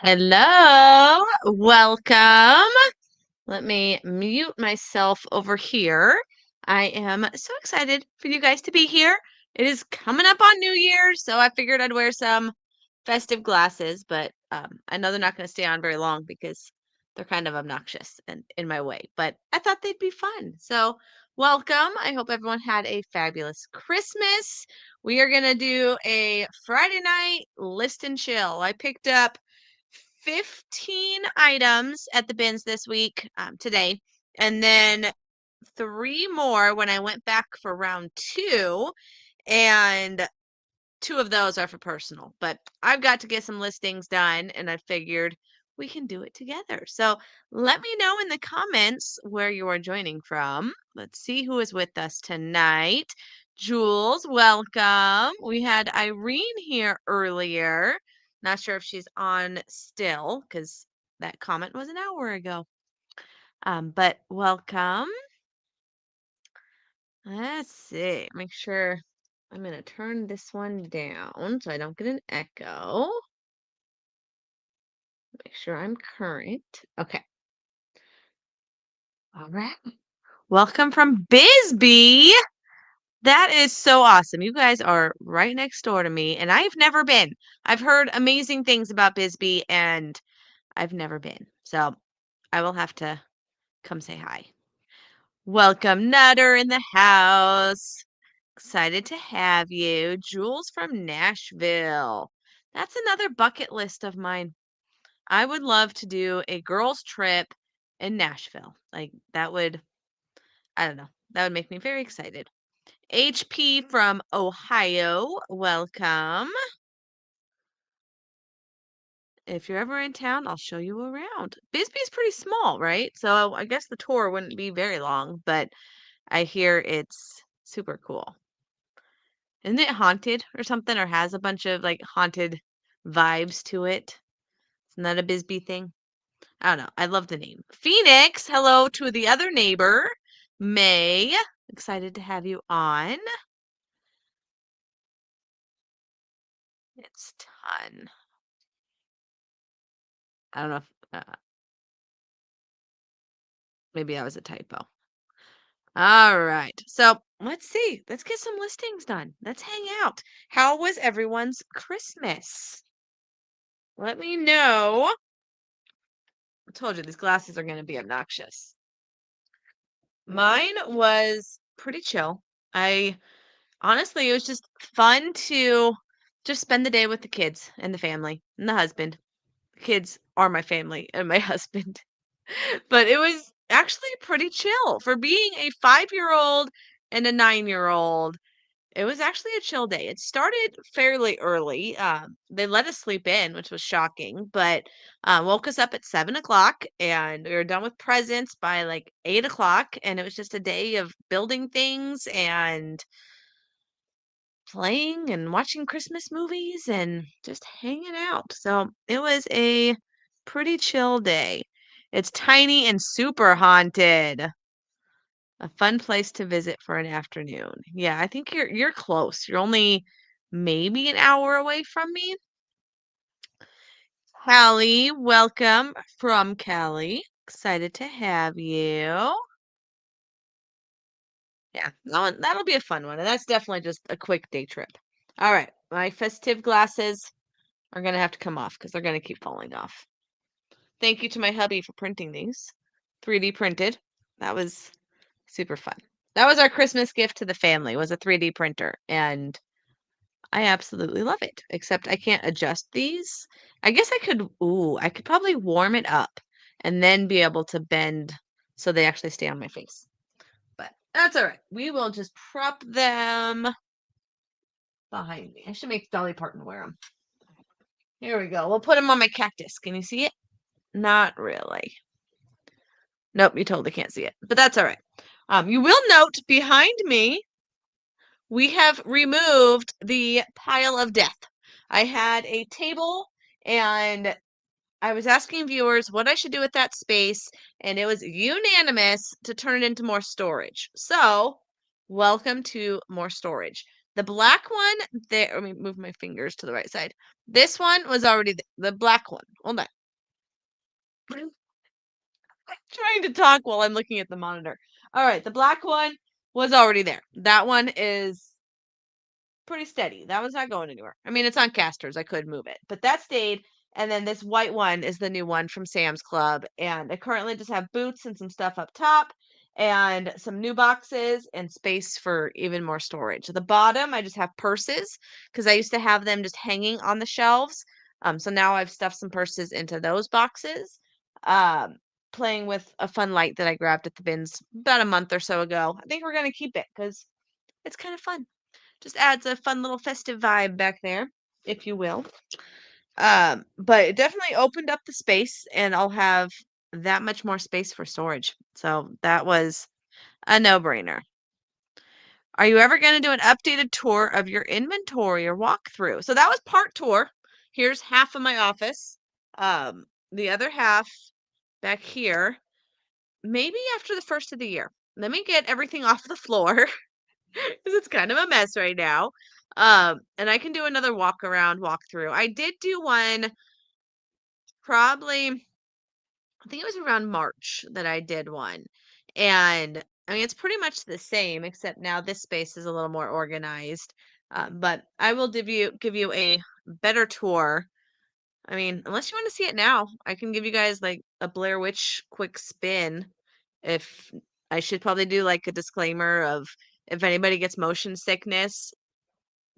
Hello, welcome. Let me mute myself over here. I am so excited for you guys to be here. It is coming up on New Year's, so I figured I'd wear some festive glasses, but I know they're not going to stay on very long because they're kind of obnoxious and in my way, but I thought they'd be fun. So, welcome. I hope everyone had a fabulous Christmas. We are going to do a Friday night list and chill. I picked up 15 items at the bins this week, today, and then 3 more when I went back for round 2, and 2 of those are for personal. But I've got to get some listings done, and I figured we can do it together. So let me know in the comments where you are joining from. Let's see who is with us tonight. Jules, welcome. We had Irene here earlier. Not sure if she's on still because that comment was an hour ago. But welcome. Let's see. Make sure I'm going to turn this one down so I don't get an echo. Make sure I'm current. Okay. All right. Welcome from Bisbee. That is so awesome. You guys are right next door to me, and I've never been. I've heard amazing things about Bisbee, and I've never been. So I will have to come say hi. Welcome, Nutter, in the house. Excited to have you. Jules from Nashville. That's another bucket list of mine. I would love to do a girls' trip in Nashville. Like, that would, I don't know, that would make me very excited. HP from Ohio, welcome. If you're ever in town, I'll show you around. Bisbee's pretty small, right? So I guess the tour wouldn't be very long, but I hear it's super cool. Isn't it haunted or something, or has a bunch of like haunted vibes to it? Isn't that a Bisbee thing? I don't know. I love the name. Phoenix, hello to the other neighbor, May. Excited to have you on. It's ton. I don't know if maybe that was a typo. All right. So let's see. Let's get some listings done. Let's hang out. How was everyone's Christmas? Let me know. I told you these glasses are going to be obnoxious. Mine was pretty chill. I honestly, it was just fun to just spend the day with the kids and the family and the husband. The kids are my family and my husband. But it was actually pretty chill for being a 5-year-old and a 9-year-old. It was actually a chill day. It started fairly early. They let us sleep in, which was shocking, but woke us up at 7 o'clock, and we were done with presents by like 8 o'clock. And it was just a day of building things and playing and watching Christmas movies and just hanging out. So it was a pretty chill day. It's tiny and super haunted. A fun place to visit for an afternoon. Yeah, I think you're close. You're only maybe an hour away from me. Callie, welcome from Callie. Excited to have you. Yeah, that'll be a fun one. And that's definitely just a quick day trip. All right, my festive glasses are gonna have to come off because they're gonna keep falling off. Thank you to my hubby for printing these. 3D printed. That was super fun. That was our Christmas gift to the family, was a 3D printer, and I absolutely love it, except I can't adjust these. I guess I could probably warm it up and then be able to bend so they actually stay on my face. But that's all right. We will just prop them behind me. I should make Dolly Parton wear them. Here we go. We'll put them on my cactus. Can you see it? Not really. Nope, you totally can't see it, but that's all right. You will note behind me, we have removed the pile of death. I had a table and I was asking viewers what I should do with that space, and it was unanimous to turn it into more storage. So, welcome to more storage. The black one there, let me move my fingers to the right side. This one was already the black one. Hold on. I'm trying to talk while I'm looking at the monitor. All right, the black one was already there. That one is pretty steady. That one's not going anywhere. I mean, it's on casters. I could move it, but that stayed. And then this white one is the new one from Sam's Club. And I currently just have boots and some stuff up top and some new boxes and space for even more storage. At the bottom, I just have purses because I used to have them just hanging on the shelves. So now I've stuffed some purses into those boxes. Um, Playing with a fun light that I grabbed at the bins about a month or so ago. I think we're going to keep it because it's kind of fun. Just adds a fun little festive vibe back there, if you will. But it definitely opened up the space, and I'll have that much more space for storage. So that was a no-brainer. Are you ever going to do an updated tour of your inventory or walkthrough? So that was part tour. Here's half of my office. The other half back here, maybe after the first of the year. Let me get everything off the floor. Because it's kind of a mess right now. And I can do another walk around, walk through. I did do one probably, I think it was around March that I did one. And I mean, it's pretty much the same, except now this space is a little more organized. But I will give you a better tour. I mean, unless you want to see it now, I can give you guys like a Blair Witch quick spin. If I should probably do like a disclaimer of if anybody gets motion sickness,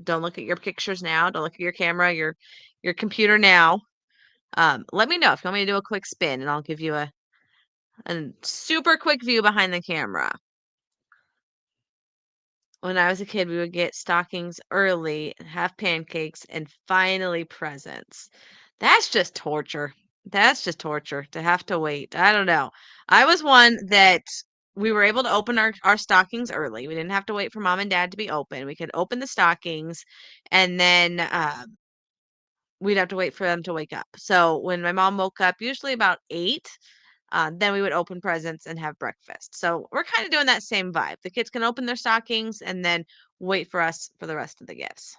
don't look at your pictures now. Don't look at your camera, your computer now. Let me know if you want me to do a quick spin, and I'll give you a super quick view behind the camera. When I was a kid, we would get stockings early, have pancakes, and finally presents. That's just torture. That's just torture to have to wait. I don't know. I was one that we were able to open our stockings early. We didn't have to wait for mom and dad to be open. We could open the stockings and then we'd have to wait for them to wake up. So when my mom woke up, usually about 8, then we would open presents and have breakfast. So we're kind of doing that same vibe. The kids can open their stockings and then wait for us for the rest of the gifts.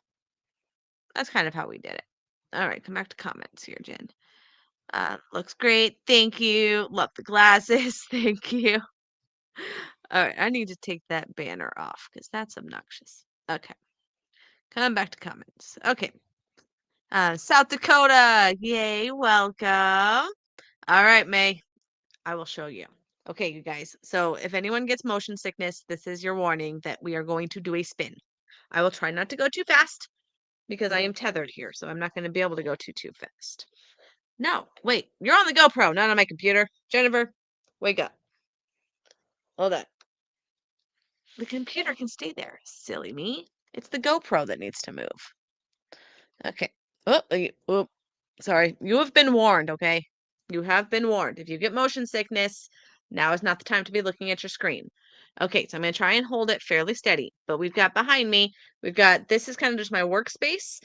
That's kind of how we did it. All right, come back to comments here, Jen. Looks great. Thank you. Love the glasses. Thank you. All right, I need to take that banner off because that's obnoxious. Okay, come back to comments. Okay. South Dakota. Yay, welcome. All right, May. I will show you. Okay, you guys. So if anyone gets motion sickness, this is your warning that we are going to do a spin. I will try not to go too fast because I am tethered here, so I'm not going to be able to go too fast. No, wait. You're on the GoPro, not on my computer. Jennifer, wake up. Hold on. The computer can stay there. Silly me. It's the GoPro that needs to move. Okay. Oh, sorry. You have been warned, okay? You have been warned. If you get motion sickness, now is not the time to be looking at your screen. Okay, so I'm going to try and hold it fairly steady. But we've got behind me, this is kind of just my workspace.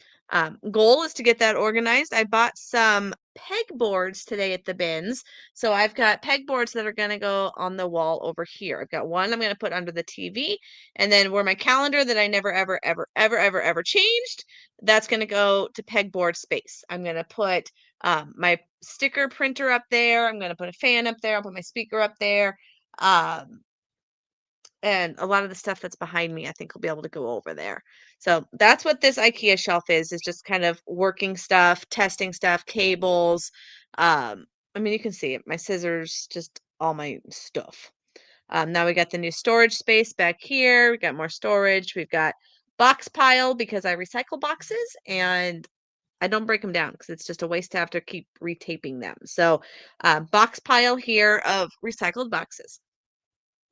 Goal is to get that organized. I bought some pegboards today at the bins. So I've got pegboards that are going to go on the wall over here. I've got one I'm going to put under the TV. And then where my calendar that I never, ever, ever, ever, ever, ever changed, that's going to go to pegboard space. I'm going to put my sticker printer up there. I'm going to put a fan up there. I'll put my speaker up there. And a lot of the stuff that's behind me, I think will be able to go over there. So that's what this IKEA shelf is just kind of working stuff, testing stuff, cables. I mean, you can see it, my scissors, just all my stuff. Now we got the new storage space back here. We got more storage. We've got box pile because I recycle boxes and I don't break them down because it's just a waste to have to keep retaping them. So box pile here of recycled boxes.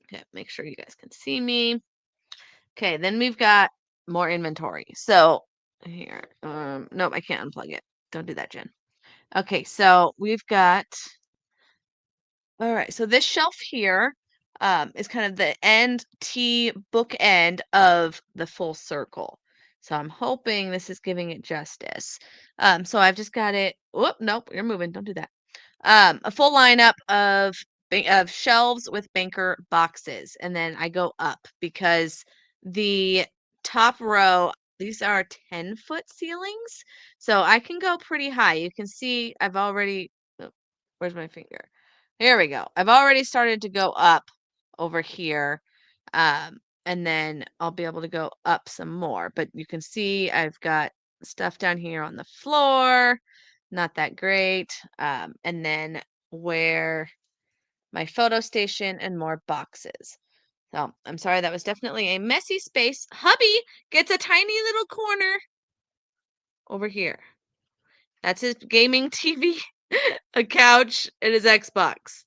Okay, make sure you guys can see me. Okay, then we've got more inventory. So here, nope, I can't unplug it. Don't do that, Jen. Okay, so we've got, all right, so this shelf here is kind of the end T bookend of the full circle. So I'm hoping this is giving it justice. So I've just got it. Whoop, nope, you're moving. Don't do that. A full lineup of shelves with banker boxes, and then I go up because the top row, these are 10-foot ceilings. So I can go pretty high. You can see I've already, oh, where's my finger? Here we go. I've already started to go up over here. And then I'll be able to go up some more. But you can see I've got stuff down here on the floor. Not that great. And then where my photo station and more boxes. So I'm sorry, that was definitely a messy space. Hubby gets a tiny little corner over here. That's his gaming TV, a couch, and his Xbox.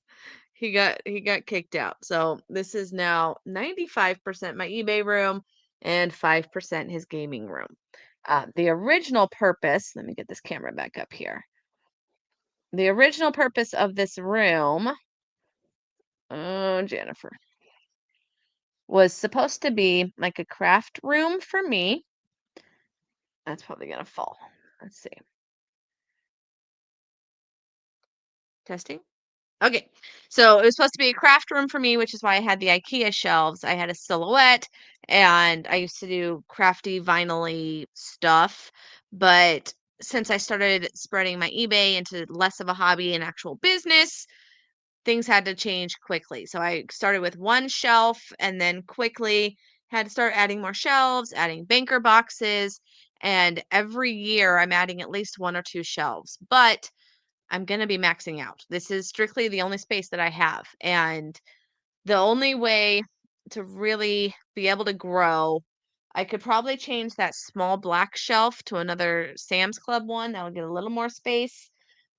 He got kicked out. So this is now 95% my eBay room and 5% his gaming room. The original purpose, let me get this camera back up here. The original purpose of this room, oh, Jennifer, was supposed to be like a craft room for me. That's probably gonna fall. Let's see. Testing. Okay. So it was supposed to be a craft room for me, which is why I had the IKEA shelves. I had a silhouette and I used to do crafty vinyl stuff. But since I started spreading my eBay into less of a hobby and actual business, things had to change quickly. So I started with one shelf and then quickly had to start adding more shelves, adding banker boxes. And every year I'm adding at least one or two shelves. But I'm going to be maxing out. This is strictly the only space that I have. And the only way to really be able to grow, I could probably change that small black shelf to another Sam's Club one. That would get a little more space.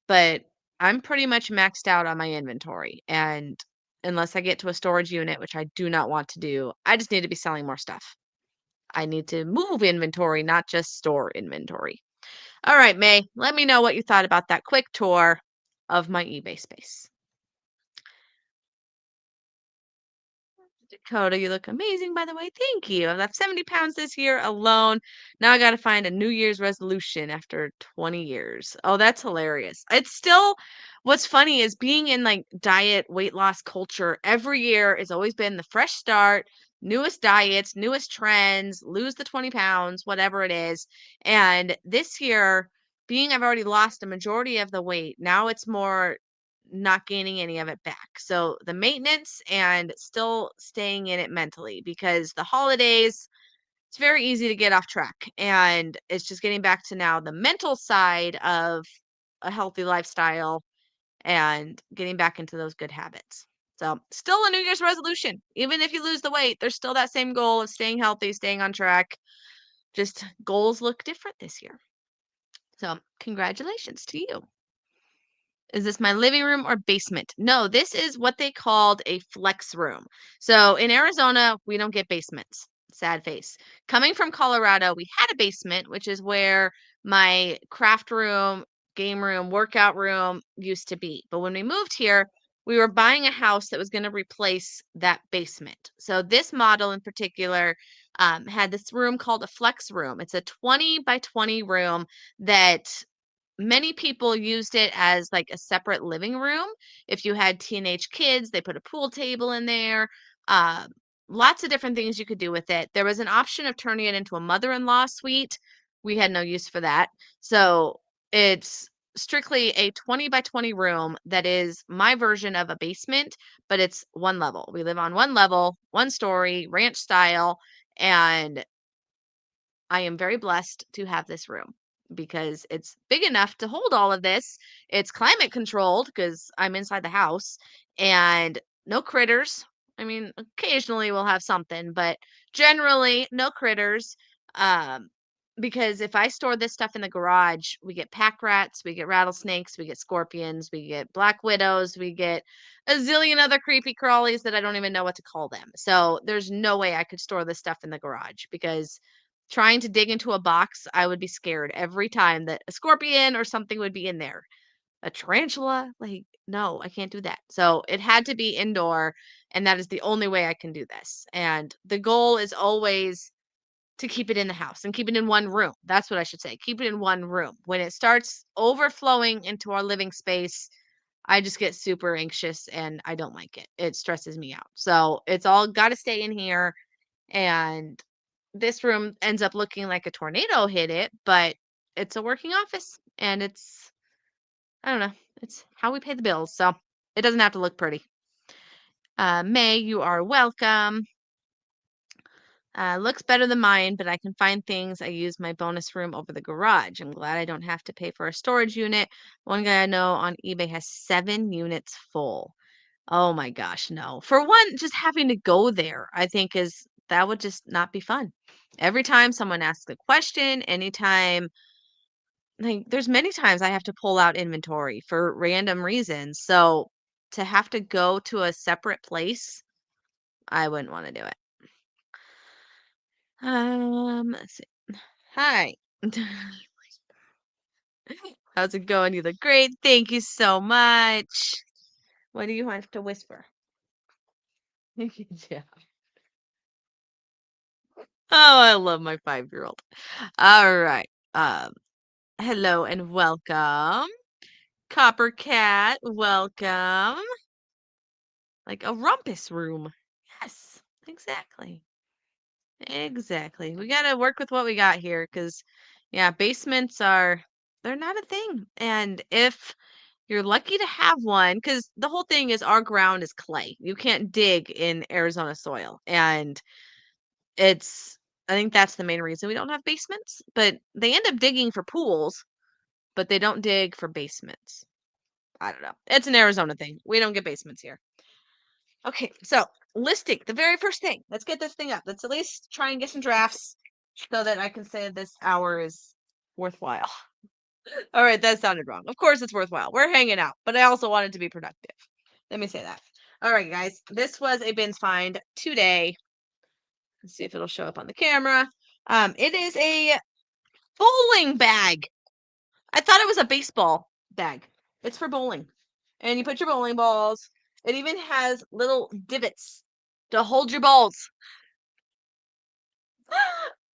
But I'm pretty much maxed out on my inventory. And unless I get to a storage unit, which I do not want to do, I just need to be selling more stuff. I need to move inventory, not just store inventory. All right, May, let me know what you thought about that quick tour of my eBay space. Dakota, you look amazing, by the way. Thank you. I've left 70 pounds this year alone. Now I got to find a New Year's resolution after 20 years. Oh, that's hilarious. It's still, what's funny is being in like diet weight loss culture every year has always been the fresh start, newest diets, newest trends, lose the 20 pounds, whatever it is. And this year, being I've already lost a majority of the weight, now it's more not gaining any of it back. So the maintenance and still staying in it mentally because the holidays, it's very easy to get off track. And it's just getting back to now the mental side of a healthy lifestyle and getting back into those good habits. So still a New Year's resolution. Even if you lose the weight, there's still that same goal of staying healthy, staying on track. Just goals look different this year. So congratulations to you. Is this my living room or basement? No, this is what they called a flex room. So in Arizona, we don't get basements. Sad face. Coming from Colorado, we had a basement, which is where my craft room, game room, workout room used to be. But when we moved here, we were buying a house that was going to replace that basement. So this model in particular had this room called a flex room. It's a 20 by 20 room that many people used it as like a separate living room. If you had teenage kids, they put a pool table in there. Uh, Lots of different things you could do with it. There was an option of turning it into a mother-in-law suite. We had no use for that. So it's strictly a 20 by 20 room that is my version of a basement, but it's one level. We live on one level, one story, ranch style, and I am very blessed to have this room because it's big enough to hold all of this. It's climate controlled because I'm inside the house and no critters. I mean, occasionally we'll have something, but generally no critters. Um, because if I store this stuff in the garage, we get pack rats, we get rattlesnakes, we get scorpions, we get black widows, we get a zillion other creepy crawlies that I don't even know what to call them. So there's no way I could store this stuff in the garage because trying to dig into a box, I would be scared every time that a scorpion or something would be in there. A tarantula, like, no, I can't do that. So it had to be indoor, and that is the only way I can do this. And the goal is always to keep it in the house and keep it in one room. That's what I should say. Keep it in one room. When it starts overflowing into our living space, I just get super anxious and I don't like it. It stresses me out. So it's all got to stay in here. And this room ends up looking like a tornado hit it, but it's a working office and I don't know, it's how we pay the bills. So it doesn't have to look pretty. May, you are welcome. Looks better than mine, but I can find things. I use my bonus room over the garage. I'm glad I don't have to pay for a storage unit. One guy I know on eBay has 7 units full. Oh my gosh, no. For one, just having to go there, I think that would just not be fun. Every time someone asks a question, anytime, like there's many times I have to pull out inventory for random reasons. So to have to go to a separate place, I wouldn't want to do it. Let's see. Hi. How's it going? You look great. Thank you so much. What do you have to whisper? Yeah. Oh, I love my 5-year-old. All right. Hello and welcome. Copper Cat, welcome. Like a rumpus room. Yes, exactly. Exactly. We got to work with what we got here because, yeah, they're not a thing. And if you're lucky to have one, because the whole thing is our ground is clay. You can't dig in Arizona soil. And I think that's the main reason we don't have basements. But they end up digging for pools, but they don't dig for basements. I don't know. It's an Arizona thing. We don't get basements here. Okay, so listing, the very first thing. Let's get this thing up. Let's at least try and get some drafts so that I can say this hour is worthwhile. All right, that sounded wrong. Of course it's worthwhile. We're hanging out, but I also wanted to be productive. Let me say that. All right, guys. This was a bins find today. Let's see if it'll show up on the camera. It is a bowling bag. I thought it was a baseball bag. It's for bowling. And you put your bowling balls. It even has little divots to hold your balls.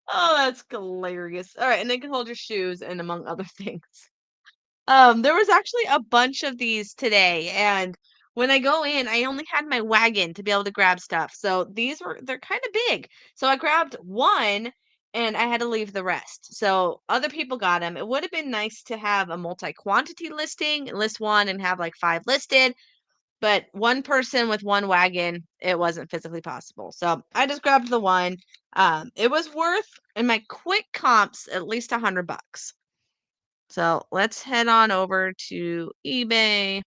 Oh, that's hilarious. All right, and they can hold your shoes and among other things. There was actually a bunch of these today, and when I go in, I only had my wagon to be able to grab stuff. So they're kind of big. So I grabbed one and I had to leave the rest. So other people got them. It would have been nice to have a multi-quantity listing, list one and have like 5 listed, but one person with one wagon, it wasn't physically possible. So I just grabbed the one. It was worth in my quick comps at least $100. So let's head on over to eBay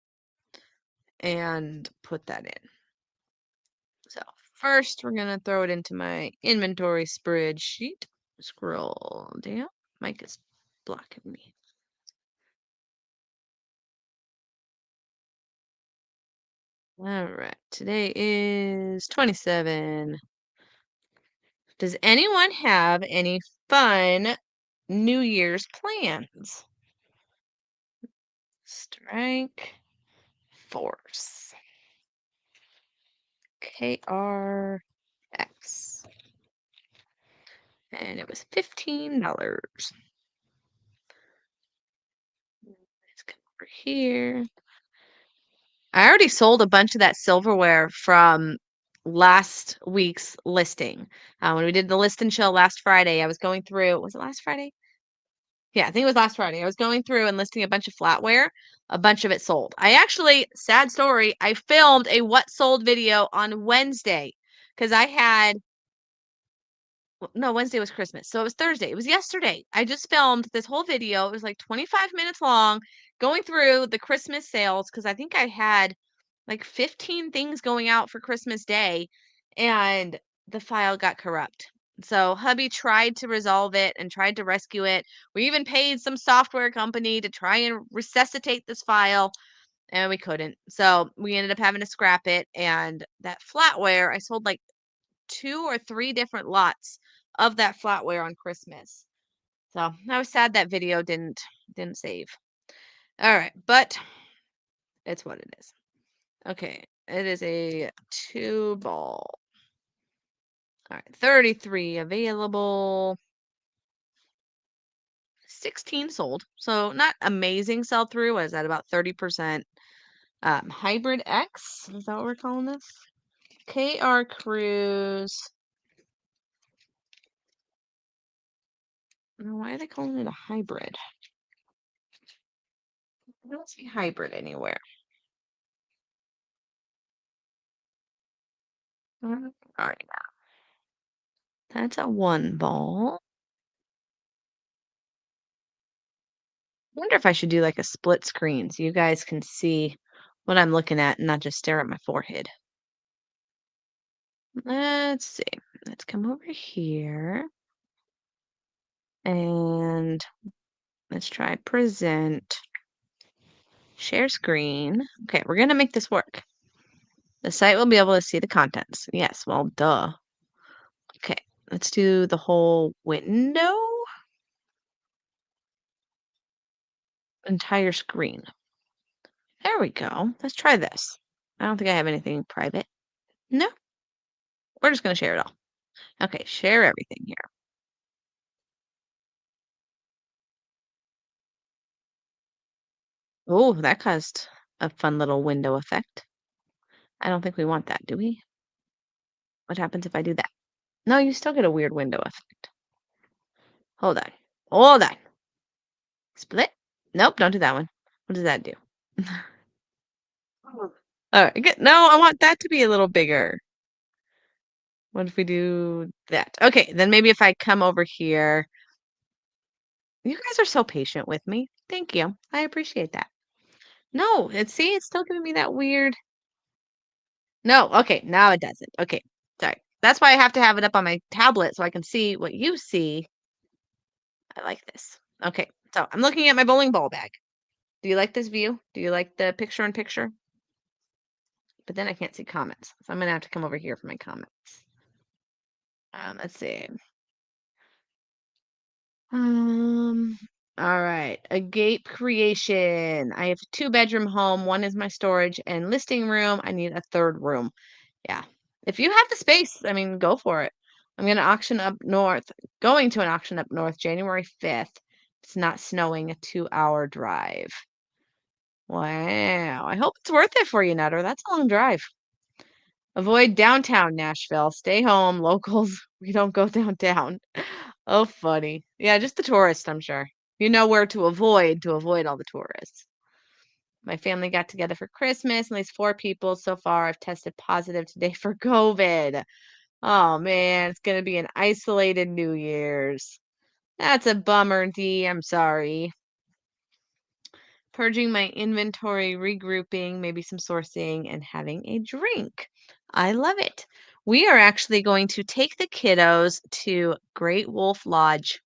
and put that in. So first, we're going to throw it into my inventory spreadsheet. Scroll down. Mike is blocking me. All right. Today is 27. Does anyone have any fun New Year's plans? Strike Force. KRX. And it was $15. Let's come over here. I already sold a bunch of that silverware from last week's listing. When we did the list and show last Friday, I was going through, was it last Friday? Yeah, I think it was last Friday. I was going through and listing a bunch of flatware. A bunch of it sold. I actually, sad story, I filmed a what sold video on Wednesday because I had, no, Wednesday was Christmas. So it was Thursday. It was yesterday. I just filmed this whole video. It was like 25 minutes long going through the Christmas sales because I think I had like 15 things going out for Christmas Day and the file got corrupt. So hubby tried to resolve it and tried to rescue it. We even paid some software company to try and resuscitate this file and we couldn't. So we ended up having to scrap it. And that flatware, I sold like 2 or 3 different lots of that flatware on Christmas. So I was sad that video didn't save. All right, but it's what it is. Okay, it is a 2 ball. All right, 33 available. 16 sold. So not amazing sell through. Was at about 30%. Hybrid X, is that what we're calling this? KR Cruise. Why are they calling it a hybrid? I don't see hybrid anywhere. All right, that's a one ball. I wonder if I should do like a split screen so you guys can see what I'm looking at and not just stare at my forehead. Let's see. Let's come over here and let's try present, share screen. Okay, we're gonna make this work. The site will be able to see the contents. Yes, well, duh. Okay, let's do the whole window, entire screen. There we go. Let's try this. I don't think I have anything private. No, we're just gonna share it all. Okay, share everything here. Oh, that caused a fun little window effect. I don't think we want that, do we? What happens if I do that? No, you still get a weird window effect. Hold on. Hold on. Split? Nope, don't do that one. What does that do? Oh. All right, good. No, I want that to be a little bigger. What if we do that? Okay, then maybe if I come over here. You guys are so patient with me. Thank you. I appreciate that. No, it's still giving me that weird. No, okay, now it doesn't. Okay, sorry. That's why I have to have it up on my tablet so I can see what you see. I like this. Okay, so I'm looking at my bowling ball bag. Do you like this view? Do you like the picture in picture? But then I can't see comments, so I'm gonna have to come over here for my comments. Let's see. Um, all right. A gate creation. I have a 2-bedroom home. One is my storage and listing room. I need a third room. Yeah. If you have the space, I mean, go for it. I'm going to auction up north, going to an auction up north January 5th. It's not snowing, a 2-hour drive. Wow. I hope it's worth it for you, Nutter. That's a long drive. Avoid downtown Nashville. Stay home, locals. We don't go downtown. Oh, funny. Yeah, just the tourists, I'm sure. You know where to avoid all the tourists. My family got together for Christmas, at least 4 people so far. I've tested positive today for COVID. Oh man, it's gonna be an isolated New Year's. That's a bummer, D. I'm sorry. Purging my inventory, regrouping, maybe some sourcing, and having a drink. I love it. We are actually going to take the kiddos to Great Wolf Lodge.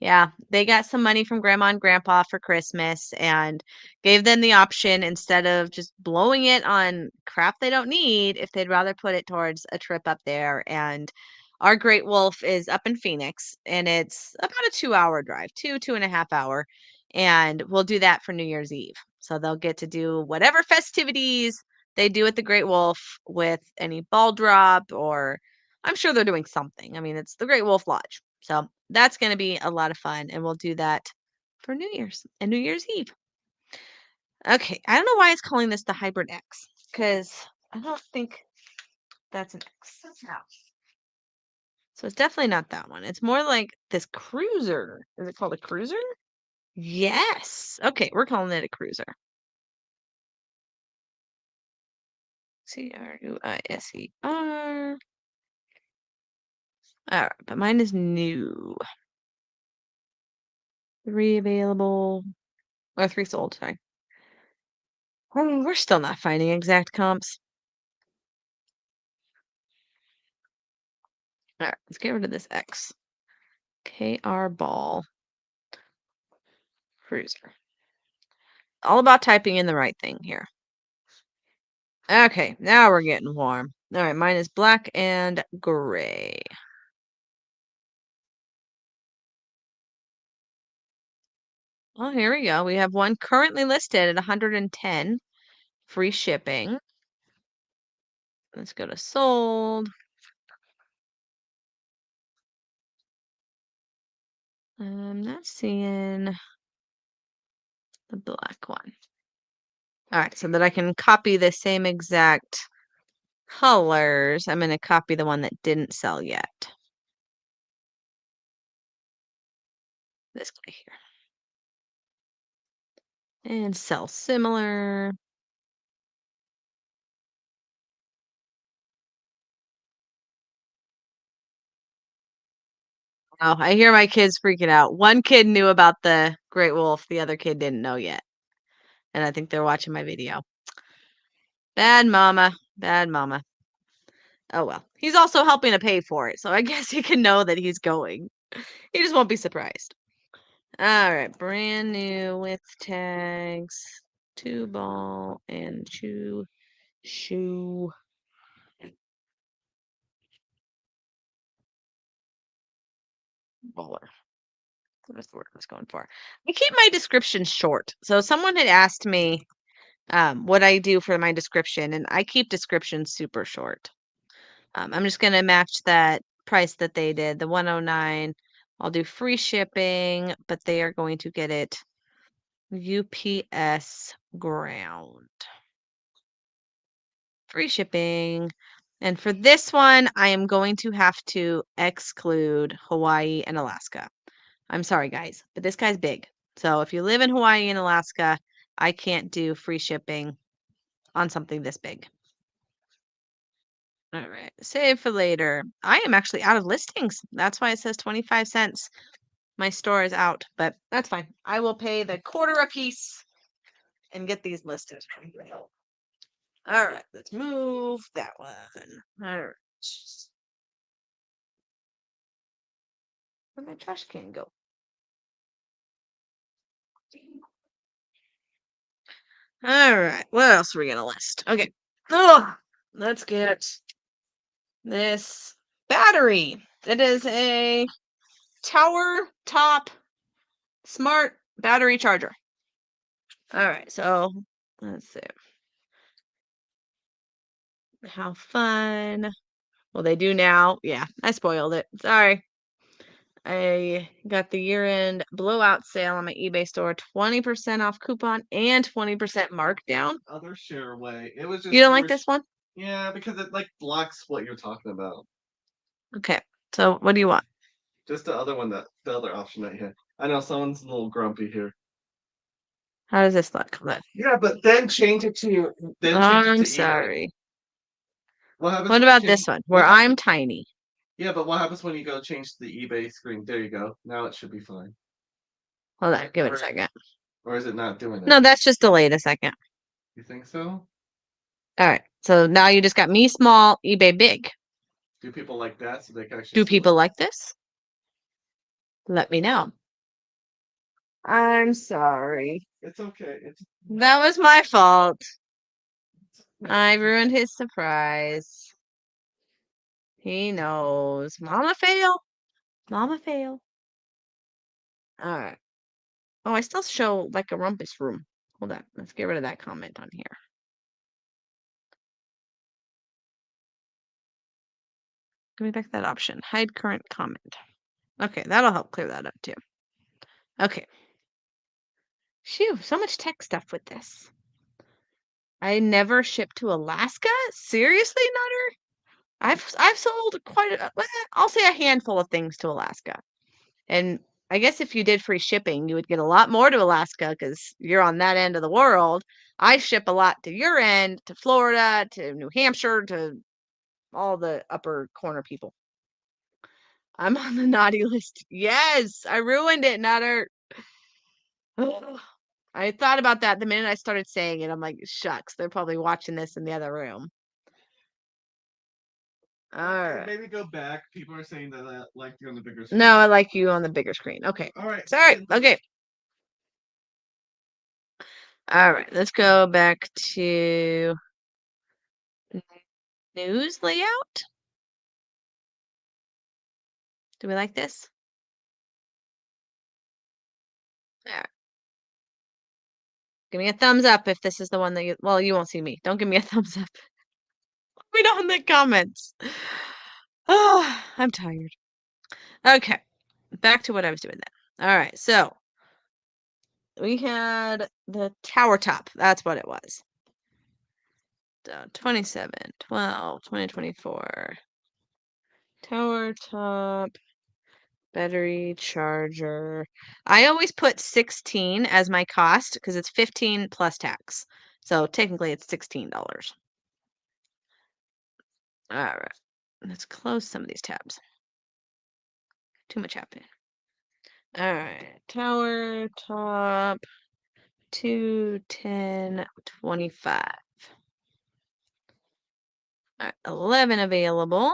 Yeah, they got some money from grandma and grandpa for Christmas and gave them the option instead of just blowing it on crap they don't need, if they'd rather put it towards a trip up there. And our Great Wolf is up in Phoenix and it's about a 2-hour drive, 2.5 hour. And we'll do that for New Year's Eve. So they'll get to do whatever festivities they do at the Great Wolf with any ball drop, or I'm sure they're doing something. I mean, it's the Great Wolf Lodge. So that's going to be a lot of fun. And we'll do that for New Year's and New Year's Eve. Okay. I don't know why it's calling this the Hybrid X, because I don't think that's an X. No. So it's definitely not that one. It's more like this cruiser. Is it called a cruiser? Yes. Okay. We're calling it a cruiser. Cruiser. All right. But mine is new. 3 available. Or 3 sold. Sorry. Oh, we're still not finding exact comps. All right, let's get rid of this X. KR ball cruiser. All about typing in the right thing here. Okay, now we're getting warm. All right, mine is black and gray. Well, here we go. We have one currently listed at 110, free shipping. Let's go to sold. I'm not seeing the black one. All right, so that I can copy the same exact colors, I'm going to copy the one that didn't sell yet. This guy here. And sell similar. Oh, I hear my kids freaking out. One kid knew about the great wolf, the other kid didn't know yet. And I think they're watching my video. Bad mama. Bad mama. Oh well. He's also helping to pay for it, so I guess he can know that he's going. He just won't be surprised. All right, brand new with tags, 2 ball and shoe. Baller. That's the word I was going for. I keep my descriptions short. So someone had asked me what I do for my description, and I keep descriptions super short. I'm just going to match that price that they did, the 109. I'll do free shipping, but they are going to get it UPS ground. Free shipping. And for this one, I am going to have to exclude Hawaii and Alaska. I'm sorry, guys, but this guy's big. So if you live in Hawaii and Alaska, I can't do free shipping on something this big. All right, save for later. I am actually out of listings. That's why it says 25 cents. My store is out, but that's fine. I will pay the quarter a piece and get these listed. All right, let's move that one. All right. Where'd my trash can go? All right, what else are we gonna list? Okay. Oh, let's get this battery. It is a tower top smart battery charger. All right, so let's see. How fun. Well, they do now. Yeah, I spoiled it. Sorry. I got the year-end blowout sale on my eBay store, 20% off coupon and 20% markdown. Other share away. It was just You don't like this one? Yeah, because it like blocks what you're talking about. Okay. So what do you want? Just the other one, the other option that you had. I know someone's a little grumpy here. How does this look? Yeah, but then change it to I'm eBay. sorry. What happens? What about this one where I'm tiny? Yeah, but what happens when you go change to the eBay screen? There you go. Now it should be fine. Hold on, give it a second. Or is it not doing it? No, that's just delayed a second. You think so? All right. So now you just got me small, eBay big. Do people like that so they can actually Do people like this? Let me know. I'm sorry. It's okay. That was my fault. I ruined his surprise. He knows. Mama fail. Mama fail. All right. Oh, I still show like a rumpus room. Hold on. Let's get rid of that comment on here. Give me back that option. Hide current comment. Okay, that'll help clear that up too. Okay. Phew, so much tech stuff with this. I never shipped to Alaska? Seriously, Nutter? I've sold quite a I'll say a handful of things to Alaska. And I guess if you did free shipping, you would get a lot more to Alaska because you're on that end of the world. I ship a lot to your end, to Florida, to New Hampshire, to all the upper corner people. I'm on the naughty list. Yes, I ruined it, Nutter. I thought about that the minute I started saying it. I'm like, shucks, they're probably watching this in the other room. All right. Maybe go back. People are saying that I like you on the bigger screen. No, I like you on the bigger screen. Okay. All right. Sorry. Okay. All right. Let's go back to news layout. Do we like this? All right. Give me a thumbs up if this is the one that you, well, you won't see me. Don't give me a thumbs up. We don't in the comments. Oh, I'm tired. Okay. Back to what I was doing then. All right. So we had the tower top. That's what it was. 27, 12, 2024. Tower top. Battery charger. I always put 16 as my cost because it's 15 plus tax. So technically it's $16. All right. Let's close some of these tabs. Too much happening. All right. Tower top 210.25. All right, 11 available.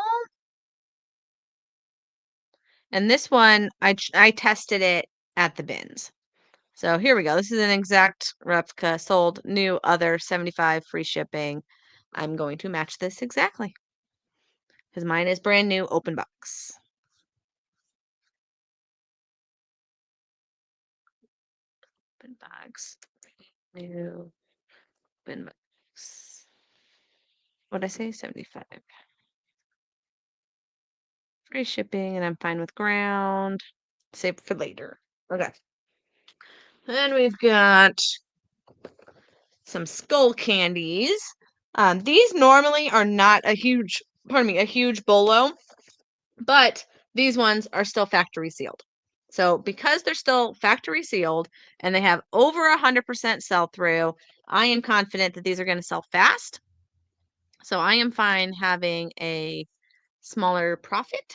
And this one I tested it at the bins. So here we go. This is an exact replica, sold new, other 75 free shipping. I'm going to match this exactly because mine is brand new, open box. Open box, new, open box. What did I say? 75. Free shipping, and I'm fine with ground. Save for later. Okay. Then we've got some skull candies. These normally are not a huge, a huge bolo, but these ones are still factory sealed. So because they're still factory sealed and they have over 100% sell through, I am confident that these are going to sell fast. So I am fine having a smaller profit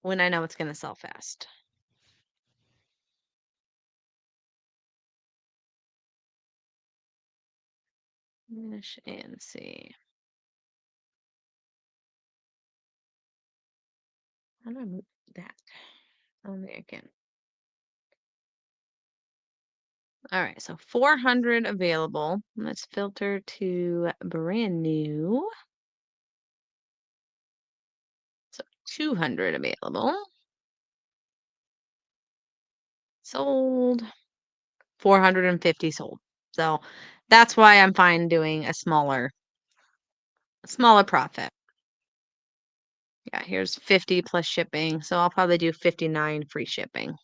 when I know it's going to sell fast. Finish and see. How do I move that? Only again. All right, so 400 available. Let's filter to brand new. So 200 available. Sold. 450 sold. So that's why I'm fine doing a smaller profit. Yeah, here's 50 plus shipping. So I'll probably do 59 free shipping.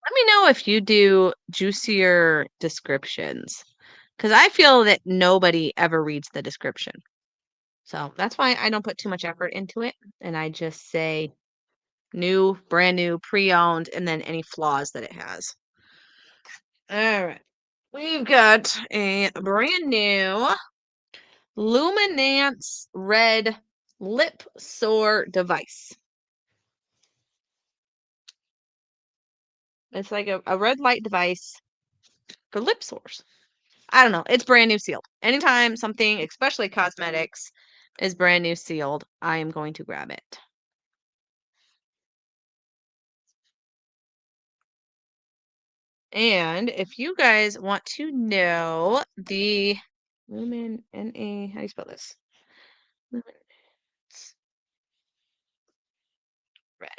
Let me know if you do juicier descriptions because I feel that nobody ever reads the description. So that's why I don't put too much effort into it. And I just say new, brand new, pre-owned, and then any flaws that it has. All right. We've got a brand new Luminance red lip sore device. It's like a red light device for lip sores. I don't know. It's brand new sealed. Anytime something, especially cosmetics, is brand new sealed, I am going to grab it. And if you guys want to know the Lumen NA, how do you spell this? Lumen red.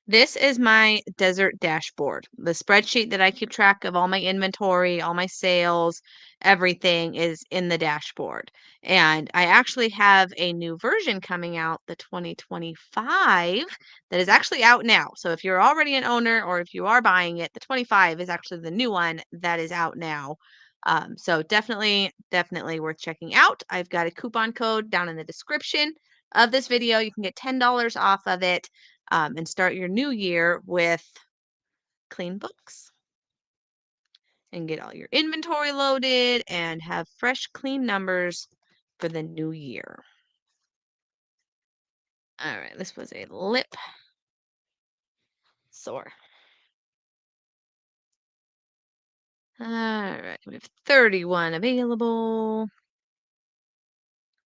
This is my desert dashboard. The spreadsheet that I keep track of all my inventory, all my sales, everything is in the dashboard. And I actually have a new version coming out, the 2025, that is actually out now. So if you're already an owner or if you are buying it, the 25 is actually the new one that is out now. So definitely worth checking out. I've got a coupon code down in the description of this video. You can get $10 off of it. And start your new year with clean books and get all your inventory loaded and have fresh, clean numbers for the new year. All right, this was a lip sore. All right, we have 31 available.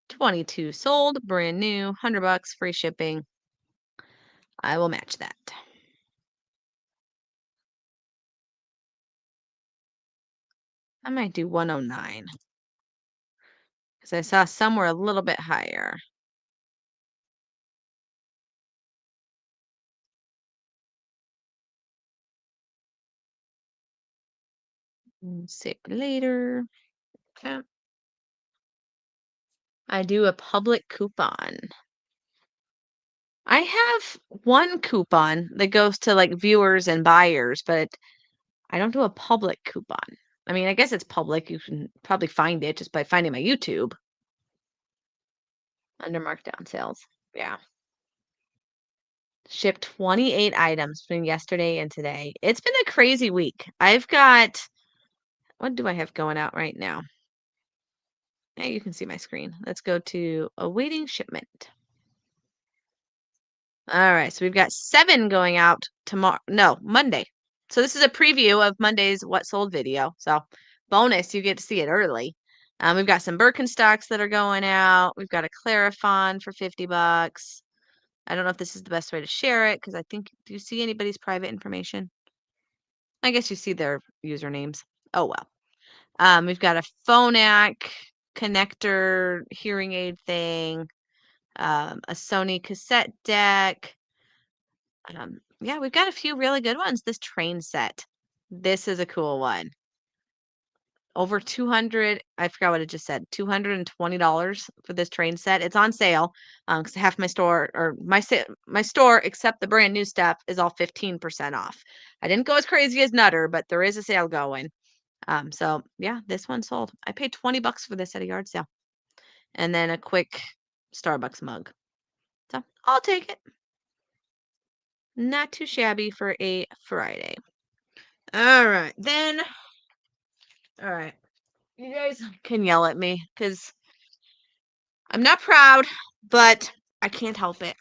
22 sold, brand new, $100 free shipping. I will match that. I might do 109 because I saw somewhere a little bit higher. Save later. Okay. I do a public coupon. I have one coupon that goes to like viewers and buyers, but I don't do a public coupon. I mean, I guess it's public. You can probably find it just by finding my YouTube under markdown sales. Yeah. Shipped 28 items between yesterday and today. It's been a crazy week. I've got, what do I have going out right now? Yeah, you can see my screen. Let's go to awaiting shipment. All right, so we've got 7 going out tomorrow. No, Monday. So this is a preview of Monday's What Sold video. So bonus, you get to see it early. We've got some Birkenstocks that are going out. We've got a Clarifon for $50. I don't know if this is the best way to share it because I think, do you see anybody's private information? I guess you see their usernames. Oh, well. We've got a Phonak connector hearing aid thing, a Sony cassette deck. Yeah, we've got a few really good ones. This train set. This is a cool one. Over 200, I forgot what it just said, $220 for this train set. It's on sale because half my store or my store, except the brand new stuff, is all 15% off. I didn't go as crazy as Nutter, but there is a sale going. So yeah, this one sold. I paid $20 for this at a yard sale. And then a quick Starbucks mug. So I'll take it. Not too shabby for a Friday. All right, then. All right. You guys can yell at me because I'm not proud, but I can't help it.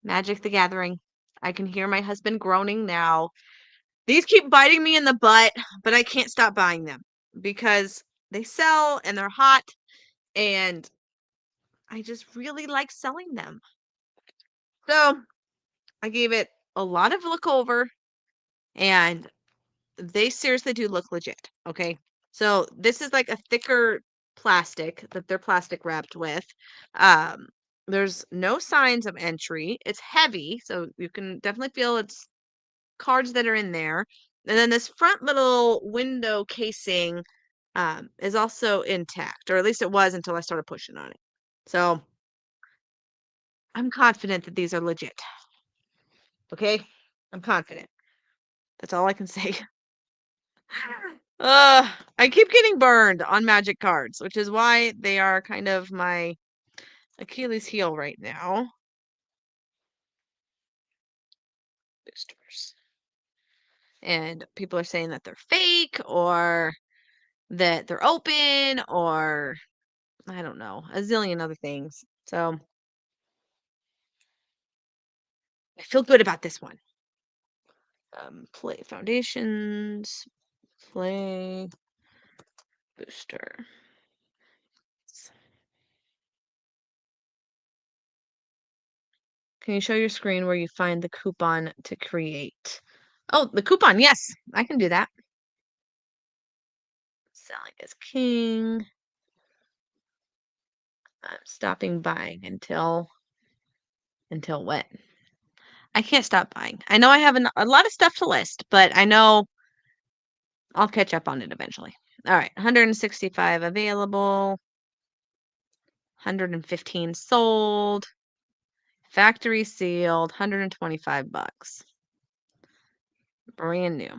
Magic the Gathering. I can hear my husband groaning now. These keep biting me in the butt, but I can't stop buying them because they sell and they're hot and I just really like selling them. So I gave it a lot of look over and they seriously do look legit. Okay. So this is like a thicker plastic that they're plastic wrapped with. Um, there's no signs of entry. It's heavy, so you can definitely feel it's cards that are in there. And then this front little window casing is also intact, or at least it was until I started pushing on it. So I'm confident that these are legit. Okay? I'm confident. That's all I can say. I keep getting burned on magic cards, which is why they are kind of my Achilles heel right now. Boosters. And people are saying that they're fake or that they're open or I don't know, a zillion other things. So I feel good about this one. Play foundations, play booster. Can you show your screen where you find the coupon to create? Oh, the coupon. Yes, I can do that. Selling is king. I'm stopping buying until when? I can't stop buying. I know I have a lot of stuff to list, but I know I'll catch up on it eventually. All right, 165 available, 115 sold, factory sealed, $125. Brand new.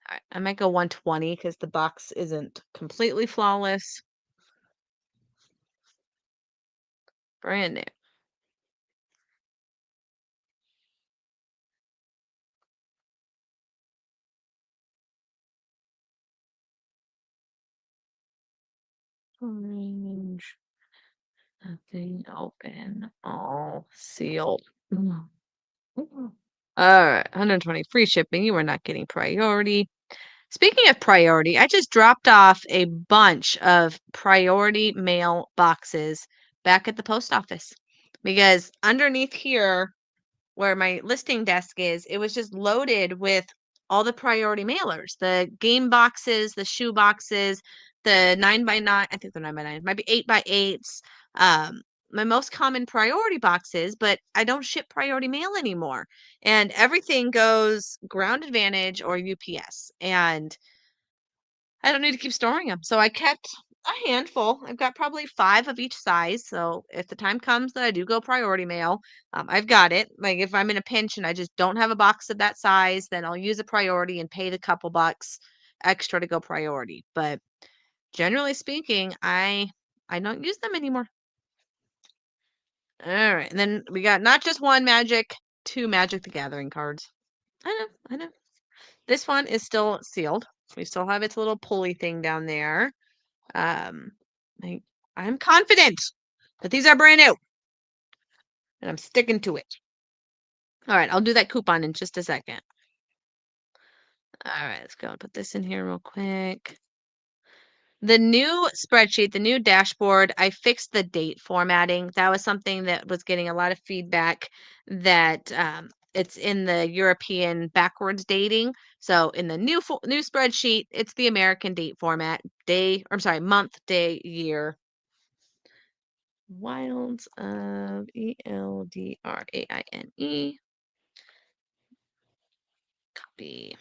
All right, I might go 120 because the box isn't completely flawless. Brand new. Orange. Nothing open. All sealed. All right, 120 free shipping. You are not getting priority. Speaking of priority, I just dropped off a bunch of priority mail boxes back at the post office because underneath here, where my listing desk is, it was just loaded with all the priority mailers, the game boxes, the shoe boxes, the 9x9, I think they're 9x9, might be 8x8s, my most common priority boxes, but I don't ship priority mail anymore. And everything goes Ground Advantage or UPS. And I don't need to keep storing them. So I kept A handful. I've got probably 5 of each size, so if the time comes that I do go priority mail, I've got it. Like, if I'm in a pinch and I just don't have a box of that size, then I'll use a priority and pay the couple bucks extra to go priority, but generally speaking, I don't use them anymore. Alright, and then we got not just 1 Magic, 2 Magic the Gathering cards. I know. This one is still sealed. We still have its little pulley thing down there. Um, I I'm confident that these are brand new, and I'm sticking to it. Alright, I'll do that coupon in just a second. Alright, let's go and put this in here real quick. The new spreadsheet, the new dashboard, I fixed the date formatting. That was something that was getting a lot of feedback that it's in the European backwards dating. So in the new spreadsheet, it's the American date format, month, day, year. Wilds of ELDRAINE. Copy.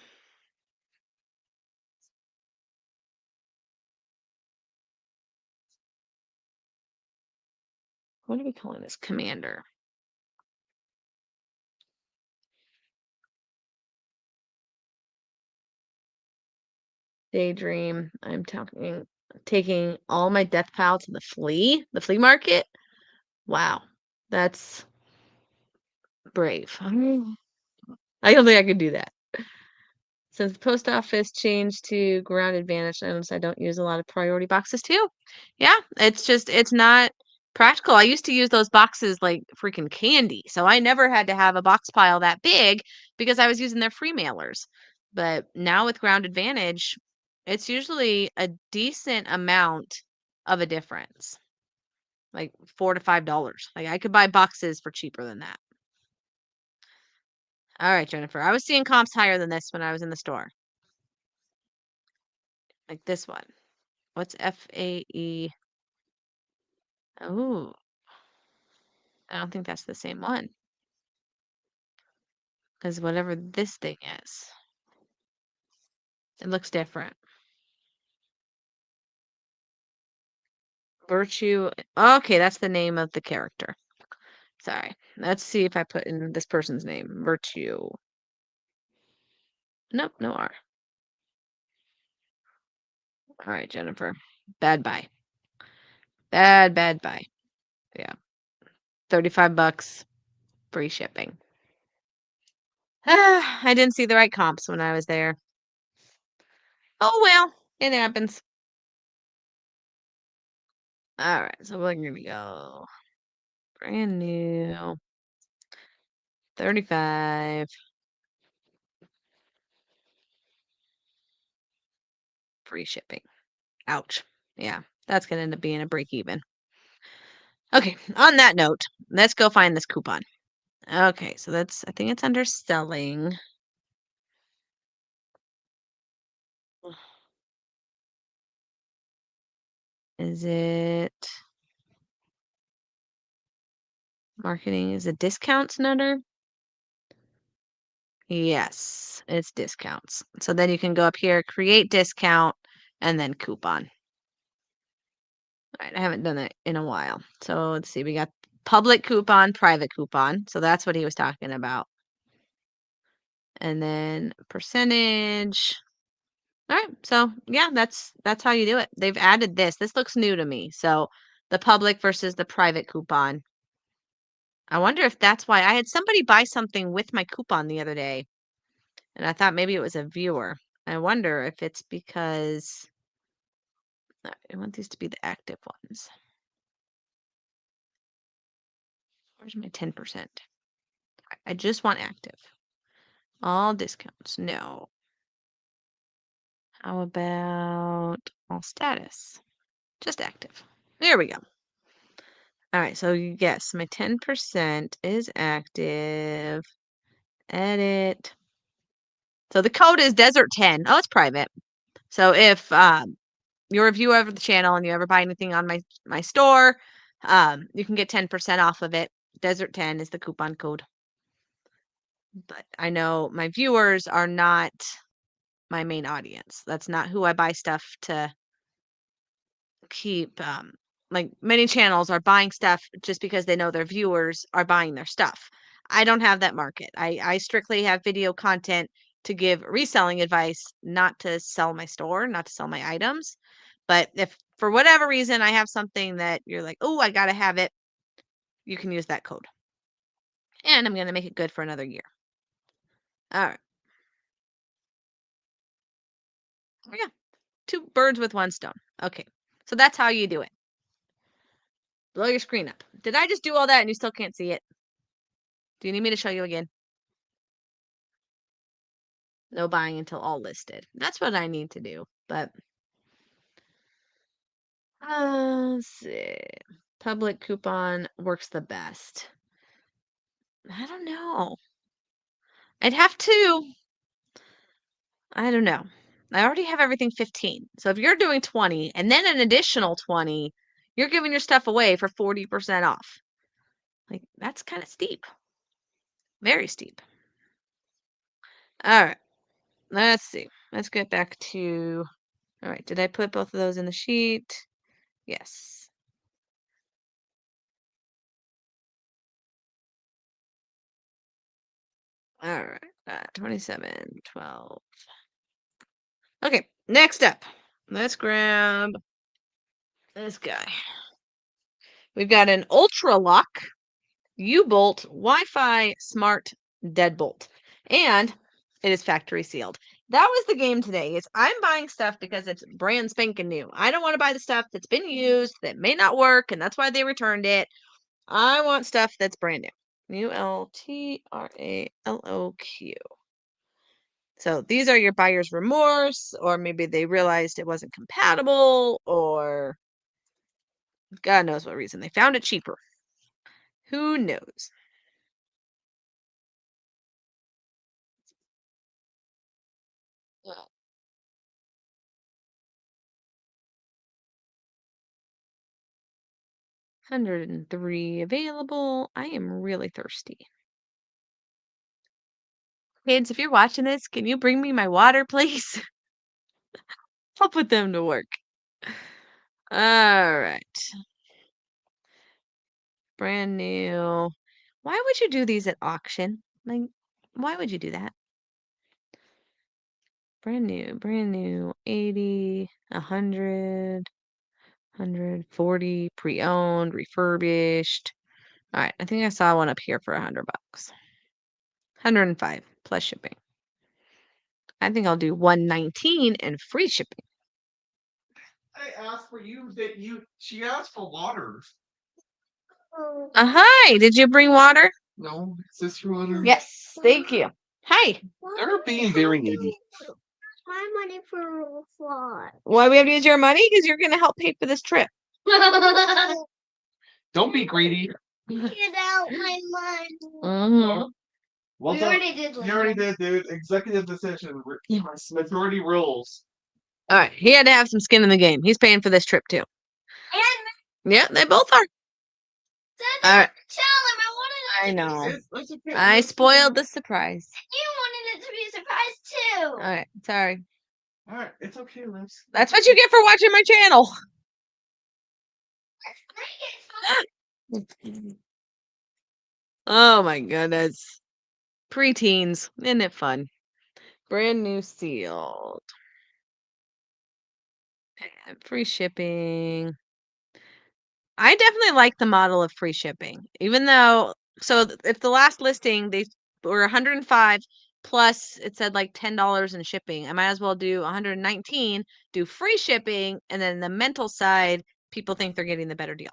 What are we calling this? Commander. Daydream. I'm taking all my death pile to the flea market. Wow, that's brave. I don't think I could do that. Since the post office changed to ground advantage, I noticed I don't use a lot of priority boxes too. Yeah, it's not practical. I used to use those boxes like freaking candy. So I never had to have a box pile that big because I was using their free mailers. But now with ground advantage, it's usually a decent amount of a difference. Like $4 to $5. Like, I could buy boxes for cheaper than that. All right, Jennifer. I was seeing comps higher than this when I was in the store. Like this one. What's FAE? Oh, I don't think that's the same one. Because whatever this thing is, it looks different. Virtue. Okay, that's the name of the character. Sorry. Let's see if I put in this person's name. Virtue. Nope, no R. All right, Jennifer. Bad buy. Bad buy. Yeah. 35 bucks. Free shipping. I didn't see the right comps when I was there. Oh well, it happens. All right, so we're gonna go brand new 35 free shipping. Ouch. Yeah, that's gonna end up being a break even. Okay, on that note, let's go find this coupon. Okay, so I think it's under selling. Is it marketing? Is it discounts nutter? Yes, it's discounts. So then you can go up here, create discount, and then coupon. All right, I haven't done that in a while. So let's see, we got public coupon, private coupon. So that's what he was talking about. And then percentage. All right. So yeah, that's how you do it. They've added this. This looks new to me. So the public versus the private coupon. I wonder if that's why I had somebody buy something with my coupon the other day, and I thought maybe it was a viewer. I wonder if it's because I want these to be the active ones. Where's my 10%? I just want active. All discounts. No. How about all status? Just active. There we go. All right, so yes, my 10% is active. Edit. So the code is Desert10. Oh, it's private. So if you're a viewer of the channel and you ever buy anything on my store, you can get 10% off of it. Desert10 is the coupon code. But I know my viewers are not my main audience. That's not who I buy stuff to keep like many channels are buying stuff just because they know their viewers are buying their stuff. I don't have that market. I strictly have video content to give reselling advice, not to sell my store, not to sell my items. But if for whatever reason I have something that you're like, oh, I gotta have it, you can use that code. And I'm gonna make it good for another year. All right. Oh, yeah. Two birds with one stone. Okay. So that's how you do it. Blow your screen up. Did I just do all that and you still can't see it? Do you need me to show you again? No buying until all listed. That's what I need to do. But let's see. Public coupon works the best. I don't know. I'd have to. I don't know. I already have everything 15. So if you're doing 20 and then an additional 20, you're giving your stuff away for 40% off. Like, that's kind of steep. Very steep. All right. Let's see. Let's get back to. All right. Did I put both of those in the sheet? Yes. All right. 27, 12. Okay. Next up. Let's grab this guy. We've got an Ultra Lock U-Bolt Wi-Fi Smart Deadbolt. And it is factory sealed. That was the game today. Is I'm buying stuff because it's brand spanking new. I don't want to buy the stuff that's been used that may not work, and that's why they returned it. I want stuff that's brand new. ULTRALOQ. So these are your buyer's remorse, or maybe they realized it wasn't compatible, or God knows what reason. They found it cheaper. Who knows? $103 available. I am really thirsty. Kids, if you're watching this, can you bring me my water, please? I'll put them to work. All right. Brand new. Why would you do these at auction? Like, why would you do that? Brand new, 80, 100, 140, pre-owned, refurbished. All right, I think I saw one up here for $100. 105 plus shipping. I think I'll do 119 and free shipping. I asked for she asked for water. Hi, did you bring water? No, is this your water? Yes, thank you. Hi. They're being very needy. My money for what? Why we have to use your money? Because you're going to help pay for this trip. Don't be greedy. Get out my money. Mm-hmm. Well, We already did. You already did, dude. Executive decision. Majority rules. All right, he had to have some skin in the game. He's paying for this trip too. And Yeah, they both are. All right. tell him I wanted it. I know. It's okay. I spoiled the surprise. You wanted it to be a surprise too. All right, sorry. All right, it's okay, Liz. That's what you get for watching my channel. Oh my goodness. Preteens. Isn't it fun? Brand new sealed. And free shipping. I definitely like the model of free shipping, even though, so if the last listing they were 105 plus it said like $10 in shipping, I might as well do 119, do free shipping, and then the mental side, people think they're getting the better deal.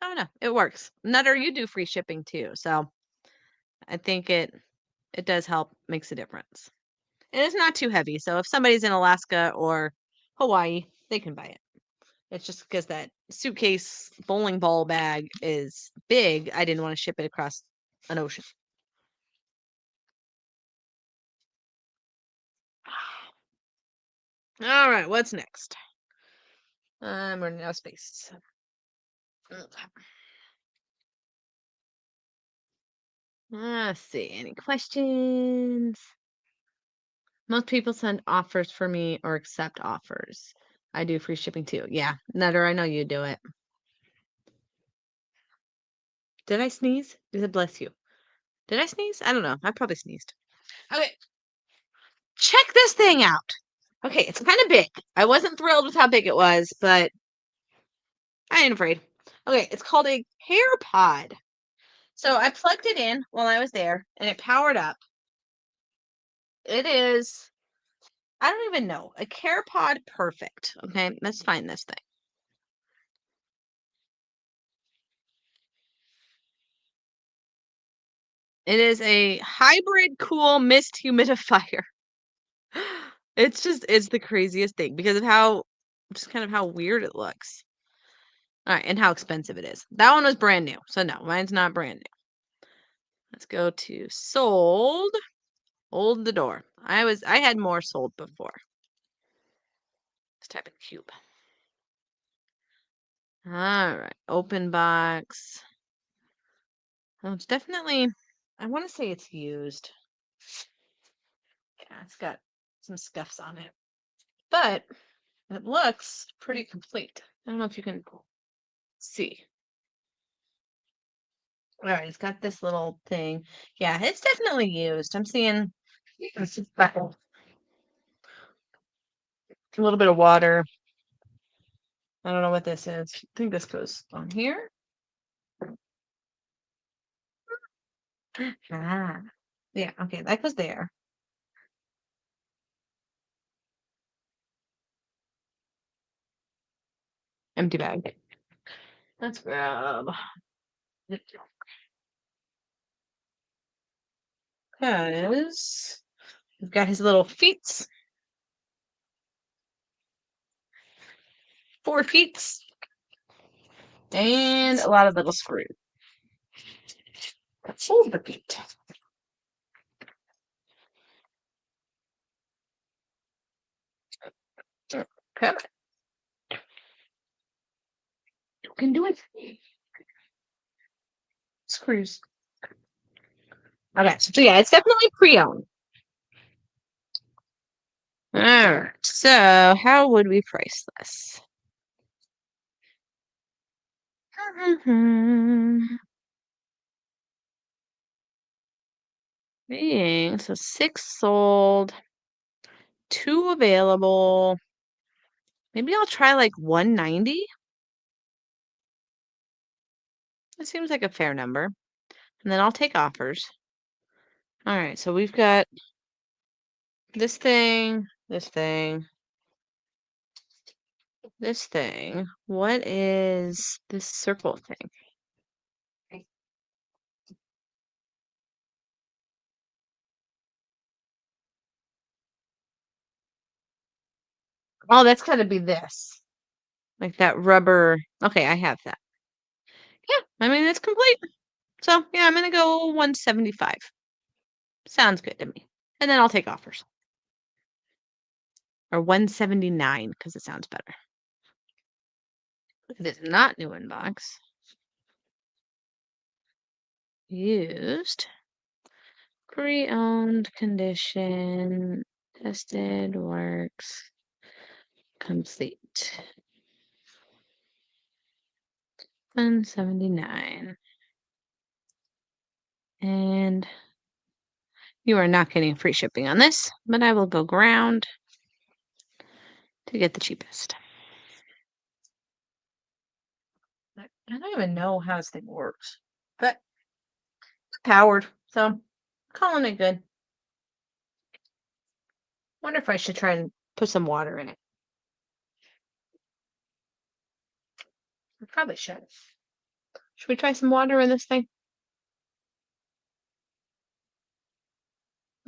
I don't know. It works. Nutter, you do free shipping too. So I think it does help, makes a difference. And it's not too heavy. So if somebody's in Alaska or Hawaii, they can buy it. It's just because that suitcase bowling ball bag is big. I didn't want to ship it across an ocean. All right, what's next? I'm running out of space. Let's see. Any questions? Most people send offers for me or accept offers. I do free shipping too. Yeah, Nutter, I know you do it. Did I sneeze? Did it bless you? Did I sneeze? I don't know. I probably sneezed. Okay. Check this thing out. Okay, it's kind of big. I wasn't thrilled with how big it was, but I ain't afraid. Okay, it's called a hair pod. So I plugged it in while I was there, and it powered up. It is, I don't even know, a care pod perfect. Okay, let's find this thing. It is a hybrid cool mist humidifier. It's the craziest thing because of how, just kind of how weird it looks. All right, and how expensive it is. That one was brand new. So no, mine's not brand new. Let's go to sold. Hold the door. I had more sold before. Let's type in cube. All right, open box. Oh, it's definitely, I want to say it's used. Yeah, it's got some scuffs on it, but it looks pretty complete. I don't know if you can see. All right, it's got this little thing. Yeah, it's definitely used. I'm seeing it's just got a little bit of water. I don't know what this is. I think this goes on here. Ah, yeah, okay, that goes there. Empty bag. Let's grab. Because we've got his little feet. 4 feet. And a lot of little screws. That's all the feet. Okay. You can do it. Screws. Okay, so yeah, it's definitely pre-owned. All right, so how would we price this? Being so 6 sold, 2 available. Maybe I'll try like 190. That seems like a fair number. And then I'll take offers. All right, so we've got this thing, this thing, this thing. What is this circle thing? Oh, that's got to be this. Like that rubber. Okay, I have that. Yeah, I mean, it's complete. So, yeah, I'm going to go 175. Sounds good to me. And then I'll take offers. Or 179 because it sounds better. It is not new inbox. Used. Pre-owned condition. Tested. Works. Complete. 179. And you are not getting free shipping on this, but I will go ground to get the cheapest. I don't even know how this thing works, but it's powered, so calling it good. Wonder if I should try and put some water in it. I probably should. Should we try some water in this thing?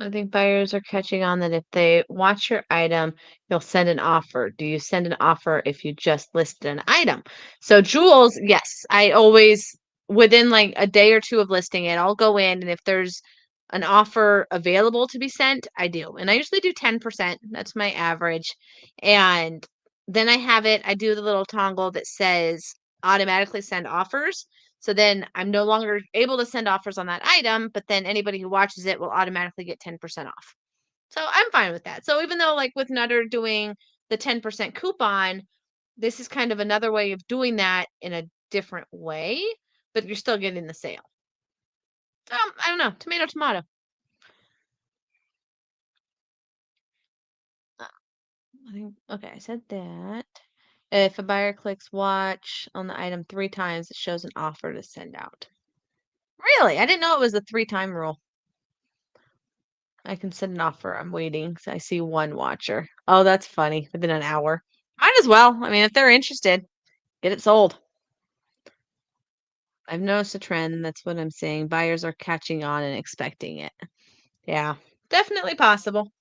I think buyers are catching on that if they watch your item, you'll send an offer. Do you send an offer if you just listed an item? So Jules, yes, I always, within like a day or 2 of listing it, I'll go in and if there's an offer available to be sent, I do. And I usually do 10%. That's my average. And then I do the little toggle that says automatically send offers. So then I'm no longer able to send offers on that item, but then anybody who watches it will automatically get 10% off. So I'm fine with that. So even though like with Nutter doing the 10% coupon, this is kind of another way of doing that in a different way, but you're still getting the sale. I don't know. Tomato, tomato. Okay, I said that. If a buyer clicks watch on the item 3 times, it shows an offer to send out. Really? I didn't know it was a 3-time rule. I can send an offer. I'm waiting. So I see 1 watcher. Oh, that's funny. Within an hour. Might as well. I mean, if they're interested, get it sold. I've noticed a trend. That's what I'm saying. Buyers are catching on and expecting it. Yeah, definitely possible.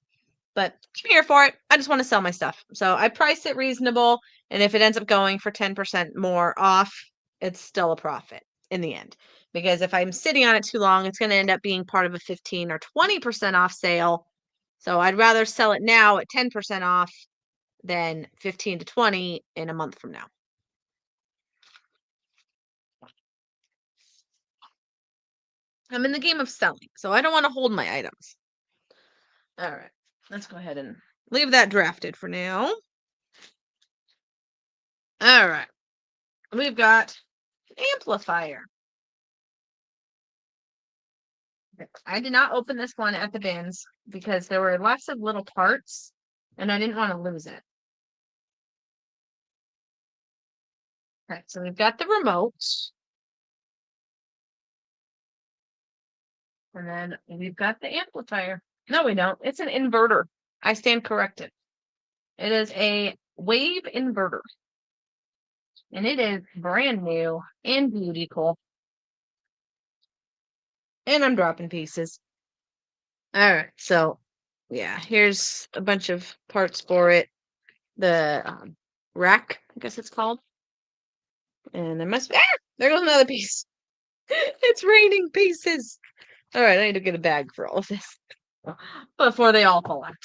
But I'm here for it. I just want to sell my stuff. So I priced it reasonable. And if it ends up going for 10% more off, it's still a profit in the end. Because if I'm sitting on it too long, it's going to end up being part of a 15 or 20% off sale. So I'd rather sell it now at 10% off than 15 to 20 in a month from now. I'm in the game of selling, so I don't want to hold my items. All right, let's go ahead and leave that drafted for now. All right, we've got amplifier. I did not open this one at the bins because there were lots of little parts and I didn't want to lose it. Okay, so we've got the remote. And then we've got the amplifier. No, we don't. It's an inverter. I stand corrected. It is a wave inverter. And it is brand new and beautiful. And I'm dropping pieces. All right, so yeah, here's a bunch of parts for it. The rack, I guess it's called. And there must be, there goes another piece. It's raining pieces. All right, I need to get a bag for all of this before they all fall out.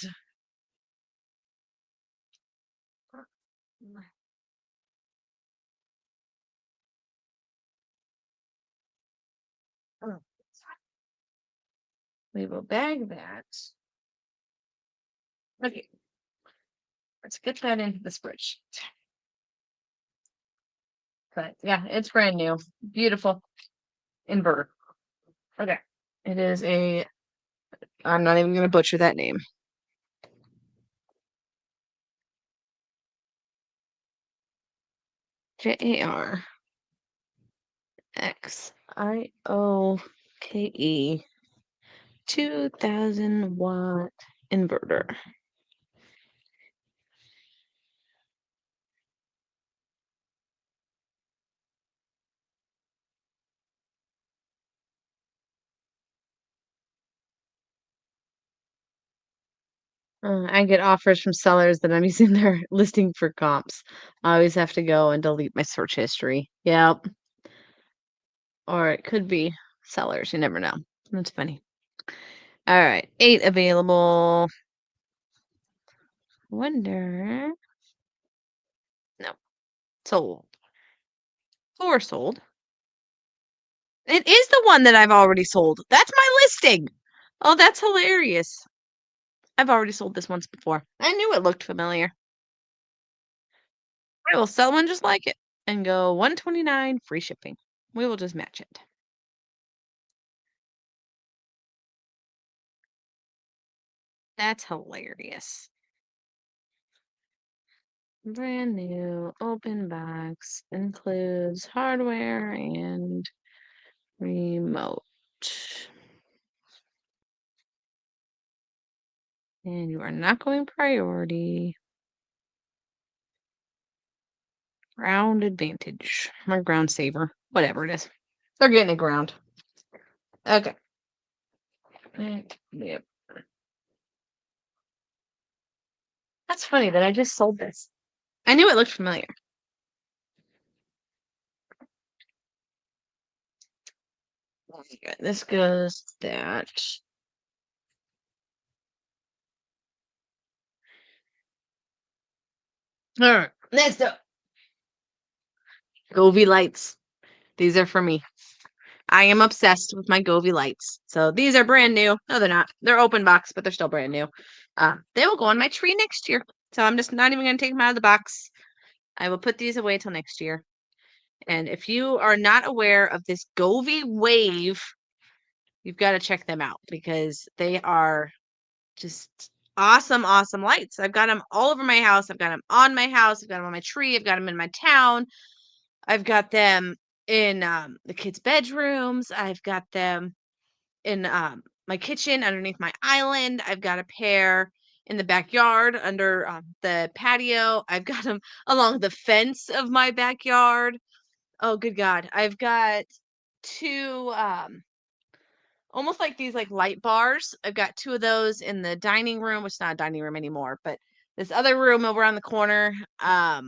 We will bag that. Okay, let's get that into the spreadsheet. But yeah, it's brand new, beautiful inverter. Okay, it is a. I'm not even going to butcher that name. JARXIOKE 2000 watt inverter. I get offers from sellers that I'm using their listing for comps. I always have to go and delete my search history. Yep. Or it could be sellers. You never know. That's funny. All right. 8 available. Wonder. No. Sold. 4 sold. It is the one that I've already sold. That's my listing. Oh, that's hilarious. I've already sold this once before. I knew it looked familiar. I will sell one just like it and go $129 free shipping. We will just match it. That's hilarious. Brand new open box includes hardware and remote. And you are not going priority. Ground advantage. Or ground saver. Whatever it is. They're getting a ground. Okay. Yep. That's funny that I just sold this. I knew it looked familiar. Okay, this goes that. All right, next up. Govee lights. These are for me. I am obsessed with my Govee lights. So these are brand new. No, they're not. They're open box, but they're still brand new. They will go on my tree next year. So I'm just not even going to take them out of the box. I will put these away till next year. And if you are not aware of this Govee Wave, you've got to check them out because they are just awesome, awesome lights. I've got them all over my house. I've got them on my house. I've got them on my tree. I've got them in my town. I've got them in the kids' bedrooms. I've got them in my kitchen underneath my island. I've got a pair in the backyard under the patio. I've got them along the fence of my backyard. Oh, good God. I've got two almost like these like light bars. I've got two of those in the dining room, which is not a dining room anymore, but this other room over on the corner. Yeah,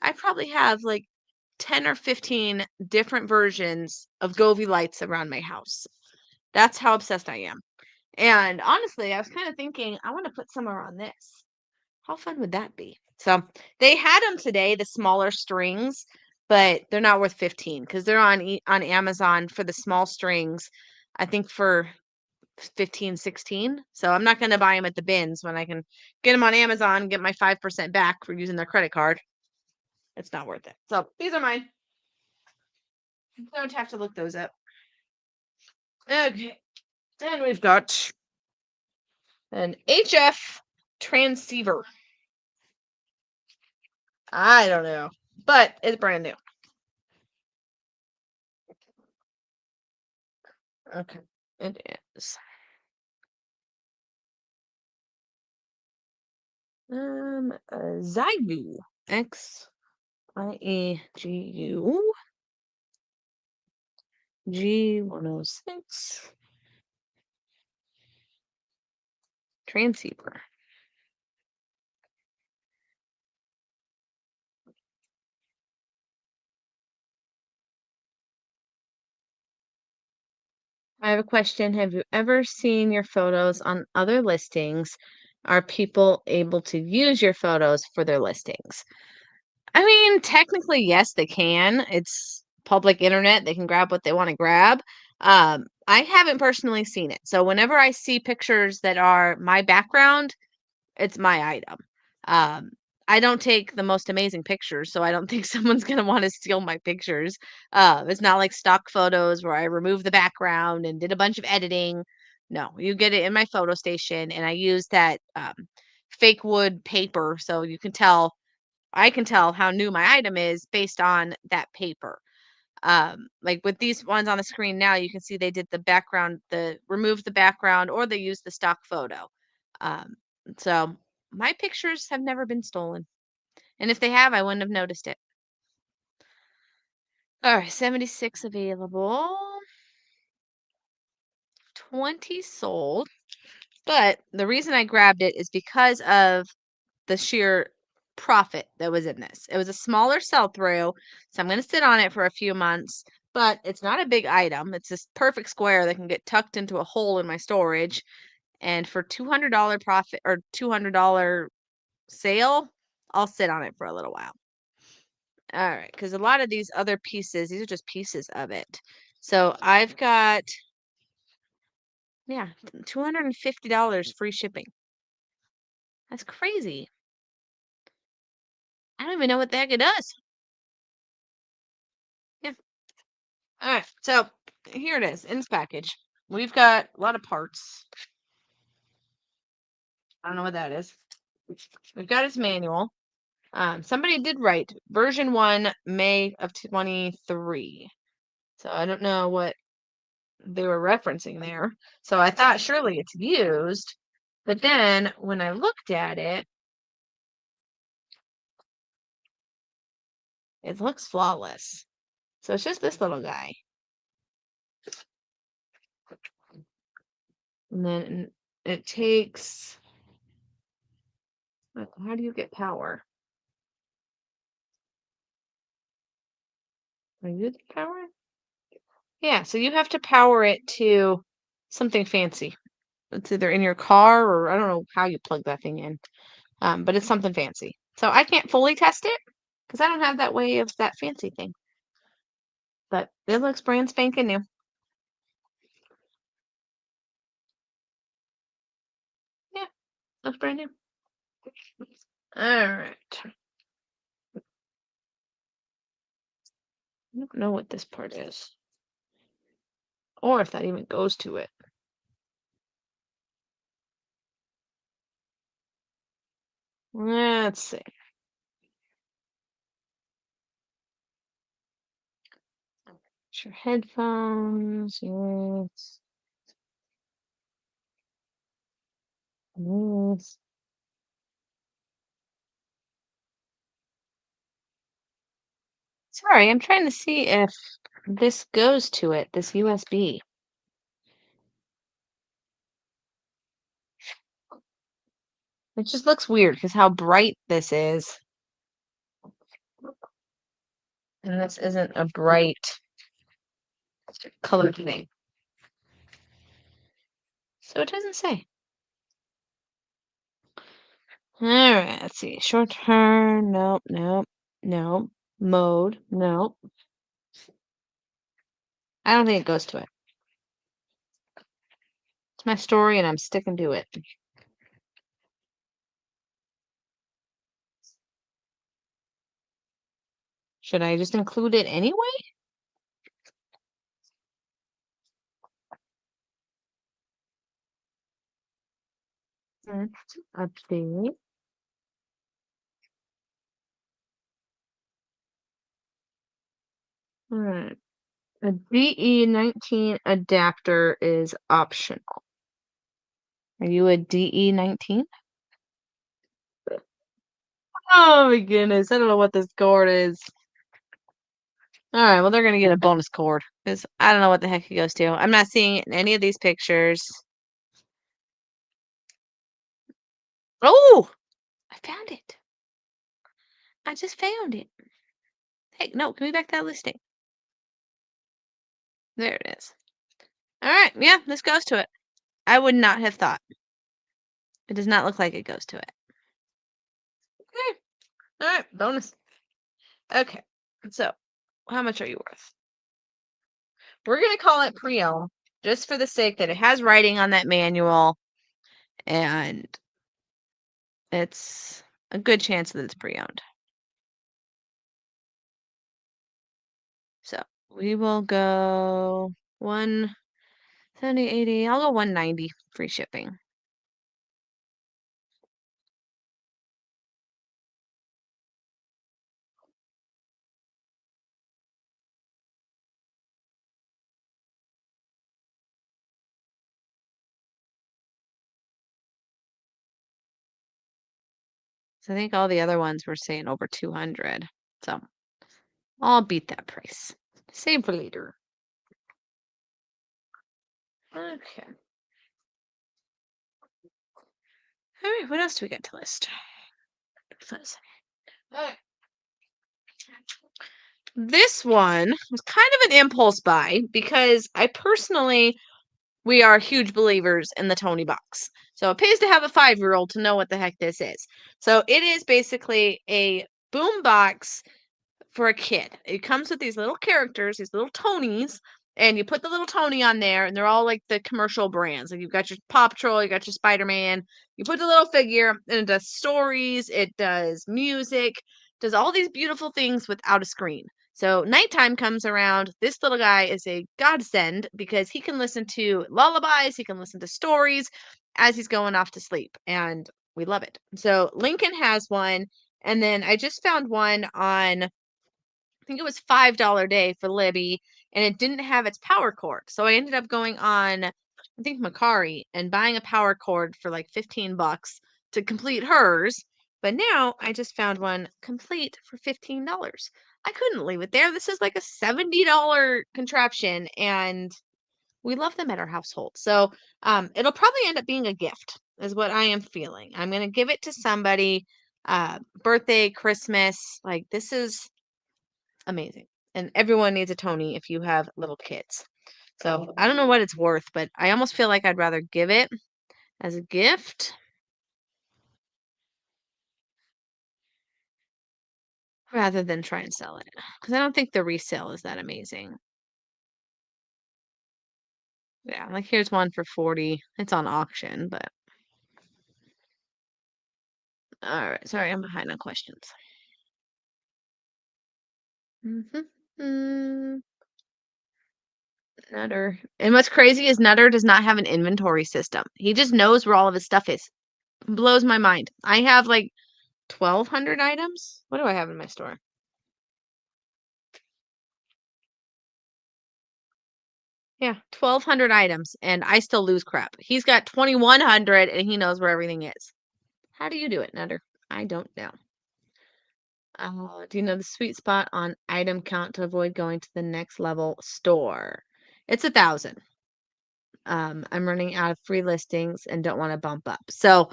I probably have like 10 or 15 different versions of Govee lights around my house. That's how obsessed I am. And honestly, I was kind of thinking, I want to put some around this. How fun would that be? So they had them today, the smaller strings, but they're not worth 15 because they're on Amazon for the small strings, I think for 15, 16. So I'm not going to buy them at the bins when I can get them on Amazon and get my 5% back for using their credit card. It's not worth it. So these are mine. Don't have to look those up. Okay. Then we've got an HF transceiver. I don't know, but it's brand new. Okay, it is. Xiegu. Xiegu. G106. Transceiver. I have a question. Have you ever seen your photos on other listings? Are people able to use your photos for their listings? I mean, technically, yes, they can. It's public internet. They can grab what they want to grab. I haven't personally seen it. So whenever I see pictures that are my background, it's my item. Um, I don't take the most amazing pictures, so I don't think someone's gonna want to steal my pictures. It's not like stock photos where I remove the background and did a bunch of editing. No, you get it in my photo station, and I use that fake wood paper, so you can tell. I can tell how new my item is based on that paper. Like with these ones on the screen now, you can see they did the background, the remove the background, or they used the stock photo. Um, so my pictures have never been stolen. And if they have, I wouldn't have noticed it. All right, 76 available. 20 sold. But the reason I grabbed it is because of the sheer profit that was in this. It was a smaller sell through, so I'm going to sit on it for a few months, but it's not a big item. It's this perfect square that can get tucked into a hole in my storage. And for $200 profit or $200 sale, I'll sit on it for a little while. All right, because a lot of these other pieces, these are just pieces of it. So I've got, yeah, $250 free shipping. That's crazy. I don't even know what the heck it does. Yeah. All right, so here it is in this package. We've got a lot of parts. I don't know what that is. We've got his manual. Somebody did write version 1, May of 23. So I don't know what they were referencing there. So I thought surely it's used. But then when I looked at it, it looks flawless. So it's just this little guy. And then it takes, how do you get power? Are you the power? Yeah, so you have to power it to something fancy. It's either in your car or I don't know how you plug that thing in. But it's something fancy. So I can't fully test it because I don't have that way of that fancy thing. But it looks brand spanking new. Yeah, looks brand new. All right. I don't know what this part is. Or if that even goes to it. Let's see. Your headphones, yes. Yes. Sorry, I'm trying to see if this goes to it, this USB. It just looks weird because how bright this is. And this isn't a bright colored thing. So it doesn't say. All right, let's see. Short term, nope, nope, nope. Mode, nope. I don't think it goes to it. It's my story and I'm sticking to it. Should I just include it anyway? Let's update. All right. A DE19 adapter is optional. Are you a DE19? Oh my goodness, I don't know what this cord is. All right, well, they're going to get a bonus cord because I don't know what the heck it goes to. I'm not seeing it in any of these pictures. Oh, I found it. I just found it. Hey, no, give me back that listing. There it is. All right, yeah, this goes to it. I would not have thought. It does not look like it goes to it. Okay. All right, bonus. Okay, so how much are you worth? We're going to call it pre-owned just for the sake that it has writing on that manual and it's a good chance that it's pre-owned. So we will go 170, 80. I'll go 190 free shipping. So I think all the other ones were saying over 200. So I'll beat that price. Save for later. Okay. All right, what else do we got to list? This one was kind of an impulse buy because we are huge believers in the Tony box. So it pays to have a 5-year-old to know what the heck this is. So it is basically a boom box for a kid. It comes with these little characters, these little Tonys, and you put the little Tony on there, and they're all like the commercial brands. Like you've got your Paw Patrol, you got your Spider-Man. You put the little figure, and it does stories, it does music, does all these beautiful things without a screen. So nighttime comes around. This little guy is a godsend because he can listen to lullabies, he can listen to stories as he's going off to sleep, and we love it. So Lincoln has one, and then I just found one on I think it was $5 day for Libby, and it didn't have its power cord. So I ended up going on, I think Macari, and buying a power cord for like $15 to complete hers. But now I just found one complete for $15. I couldn't leave it there. This is like a $70 contraption, and we love them at our household. So it'll probably end up being a gift, is what I am feeling. I'm going to give it to somebody, birthday, Christmas. Like, this is amazing. And everyone needs a Tony if you have little kids. So I don't know what it's worth, but I almost feel like I'd rather give it as a gift rather than try and sell it. Because I don't think the resale is that amazing. Yeah, like here's one for 40. It's on auction, but All right. Sorry, I'm behind on questions. Nutter. And what's crazy is Nutter does not have an inventory system. He just knows where all of his stuff is. Blows my mind. I have like 1,200 items. What do I have in my store? Yeah, 1,200 items, and I still lose crap. He's got 2,100, and he knows where everything is. How do you do it, Nutter? I don't know. Do you know the sweet spot on item count to avoid going to the next level store? It's 1,000. I'm running out of free listings and don't want to bump up. So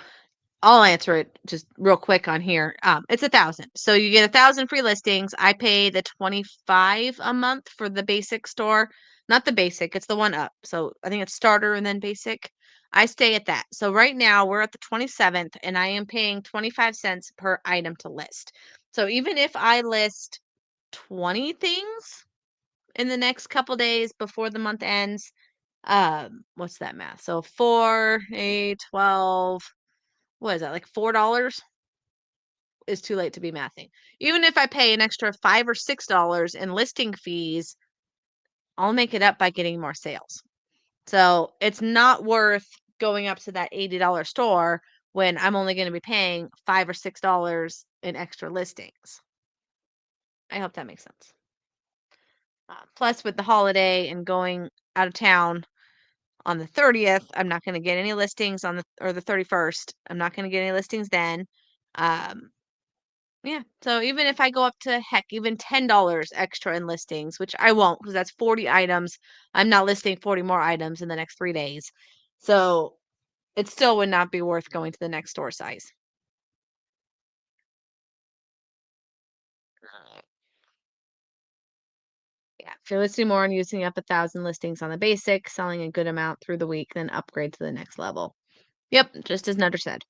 I'll answer it just real quick on here. It's 1,000. So you get 1,000 free listings. I pay the 25 a month for the basic store, not the basic. It's the one up. So I think it's starter and then basic. I stay at that. So right now we're at the 27th and I am paying 25 cents per item to list. So even if I list 20 things in the next couple days before the month ends, what's that math? So 4, 8, 12, what is that, like $4 is too late to be mathing. Even if I pay an extra $5 or $6 in listing fees, I'll make it up by getting more sales. So it's not worth going up to that $80 store when I'm only going to be paying $5 or $6 in extra listings. I hope that makes sense. Plus, with the holiday and going out of town on the 30th, I'm not going to get any listings on the 31st. I'm not going to get any listings then. Yeah. So even if I go up to heck, even $10 extra in listings, which I won't because that's 40 items. I'm not listing 40 more items in the next 3 days. So it still would not be worth going to the next store size. Yeah. If you're listing more and using up 1,000 listings on the basic, selling a good amount through the week, then upgrade to the next level. Yep, just as Nutter said.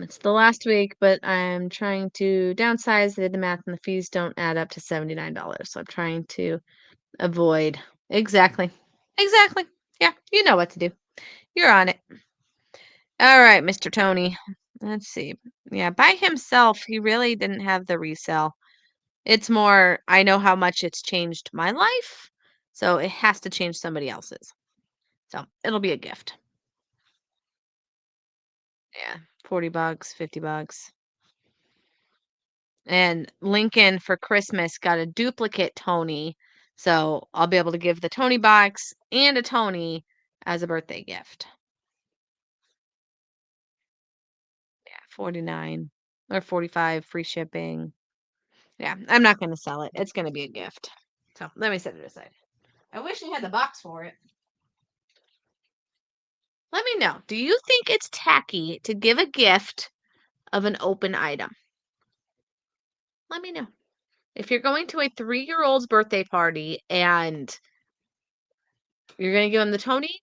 It's the last week, but I'm trying to downsize. I did the math and the fees don't add up to $79. So I'm trying to avoid. Exactly. Exactly. Yeah, you know what to do. You're on it. All right, Mr. Tony. Let's see. Yeah, by himself, he really didn't have the resell. It's more, I know how much it's changed my life, so it has to change somebody else's. So it'll be a gift. Yeah, $40, $50. And Lincoln for Christmas got a duplicate Tony, so I'll be able to give the Tony box and a Tony as a birthday gift. Yeah, 49 or 45 free shipping. Yeah, I'm not going to sell it. It's going to be a gift. So let me set it aside. I wish I had the box for it. Let me know. Do you think it's tacky to give a gift of an open item? Let me know. If you're going to a 3-year-old's birthday party and you're going to give him the Tony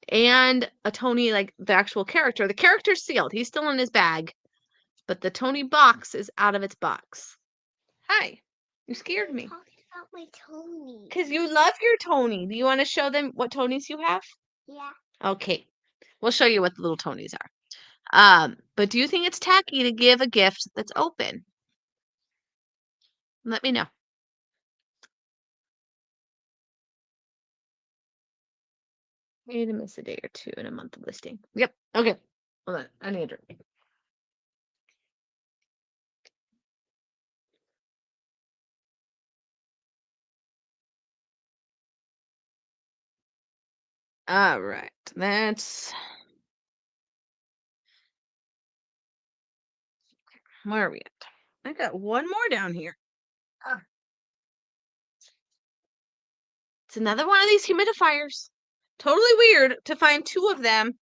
and a Tony, like the actual character, the character's sealed. He's still in his bag, but the Tony box is out of its box. Hi. You scared me. Talking about my Tony. Because you love your Tony. Do you want to show them what Tonys you have? Yeah. Okay. We'll show you what the little Tonys are. But do you think it's tacky to give a gift that's open? Let me know. Maybe to miss a day or two in a month of listing. Yep. Okay. Hold on. I need a drink. All right. That's. Where are we at? I got one more down here. It's another one of these humidifiers. Totally weird to find 2 of them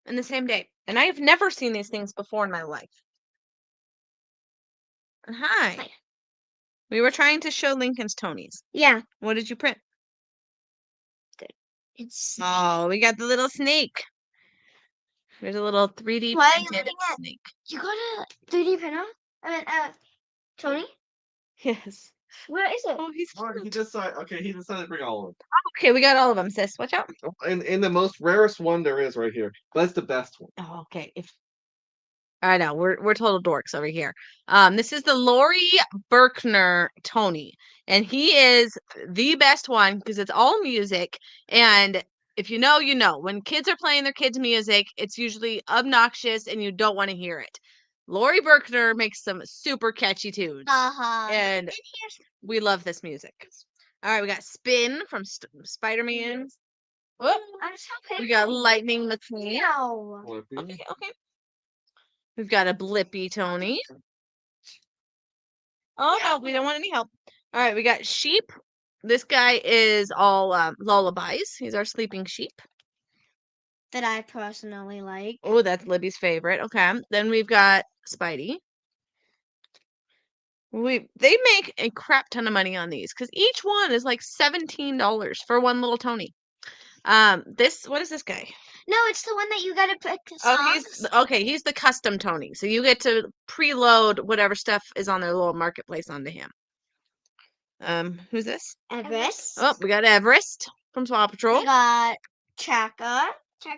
in the same day. And I have never seen these things before in my life. Hi. We were trying to show Lincoln's Tonys. Yeah. What did you print? It's. Oh, we got the little snake. There's a little 3D Why are you printed looking at- snake. You got a 3D printer? I mean, Tony? Yes. Where is it? Oh, he's Well, he cute. decided. Okay, he decided to bring all of Okay, we got all of them, sis. Watch out. them. And the most rarest one there is right here. That's the best one. Oh, okay. If I know we're total dorks over here. This is the Lori Berkner Tony, and he is the best one because it's all music. And if you know, you know. When kids are playing their kids' music, it's usually obnoxious and you don't want to hear it. Lori Berkner makes some super catchy tunes, and we love this music. All right, we got Spin from Spider-Man. Whoop. We got Lightning McQueen. Okay, okay. We've got a Blippy Tony. Oh no, we don't want any help. All right, we got Sheep. This guy is all lullabies. He's our sleeping sheep. That I personally like. Oh, that's Libby's favorite. Okay. Then we've got Spidey. They make a crap ton of money on these because each one is like $17 for one little Tony. What is this guy? No, it's the one that you gotta pick the songs. He's the custom Tony. So you get to preload whatever stuff is on their little marketplace onto him. Who's this? Everest. Oh, we got Everest from Paw Patrol. We got Tracker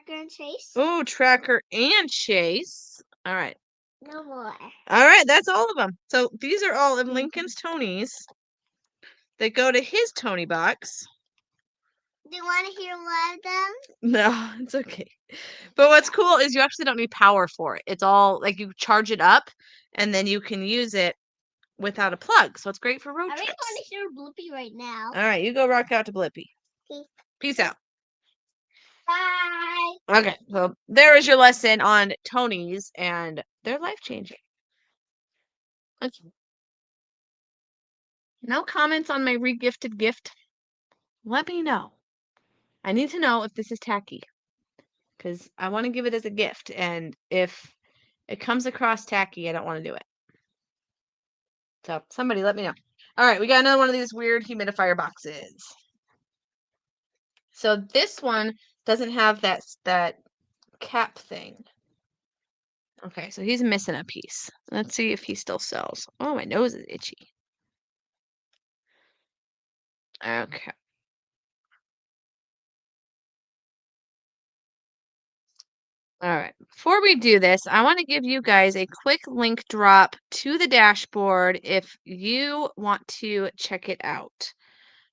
and Chase. Oh, Tracker and Chase. All right. No more. All right, that's all of them. So these are all of Lincoln's Tonys that go to his Tony box. Do you want to hear one of them? No, it's okay. But what's cool is you actually don't need power for it. It's all like you charge it up and then you can use it without a plug. So it's great for road I really trips. want to hear Blippi right now. All right, you go rock out to Blippy. Peace out. Bye. Okay, so there is your lesson on Tonys, and they're life-changing. Okay. No comments on my regifted gift? Let me know. I need to know if this is tacky, because I want to give it as a gift, and if it comes across tacky, I don't want to do it. So somebody let me know. All right, we got another one of these weird humidifier boxes. So this one doesn't have that cap thing. Okay, so he's missing a piece. Let's see if he still sells. Oh, my nose is itchy. Okay. All right. Before we do this, I want to give you guys a quick link drop to the dashboard if you want to check it out.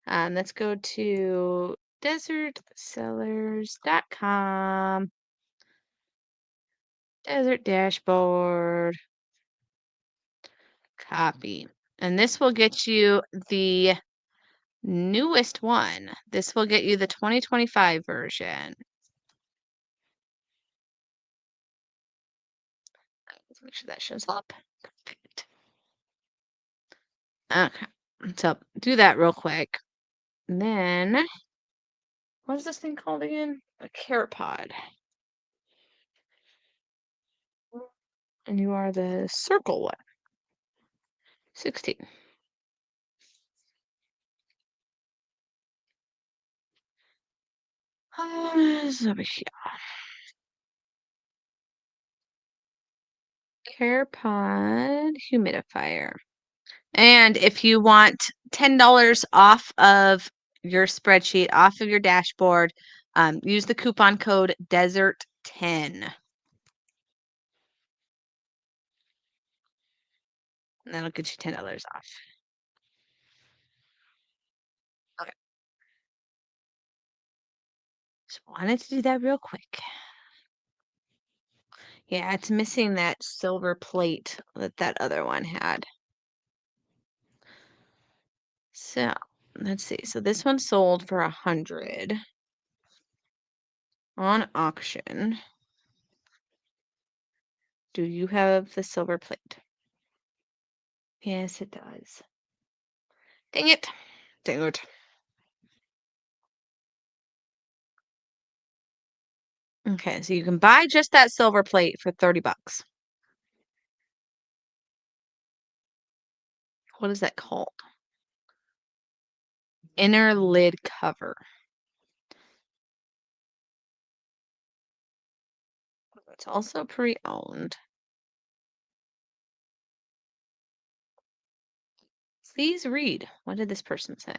Let's go to desertsellers.com. Desert dashboard. Copy. And this will get you the newest one. This will get you the 2025 version. Let's make sure that shows up. Perfect. Okay. So do that real quick. And then, what is this thing called again? A carrot pod. And you are the circle one. 16. It's over here. Carrot pod humidifier. And if you want $10 off of your spreadsheet, off of your dashboard, use the coupon code DESERT10. And that'll get you $10 off. Okay. Just wanted to do that real quick. Yeah, it's missing that silver plate that other one had. So let's see. So this one sold for 100 on auction. Do you have the silver plate? Yes, it does. Dang it. Dang it. Okay, so you can buy just that silver plate for 30 bucks. What is that called? Inner lid cover. It's also pre-owned. Please read. What did this person say?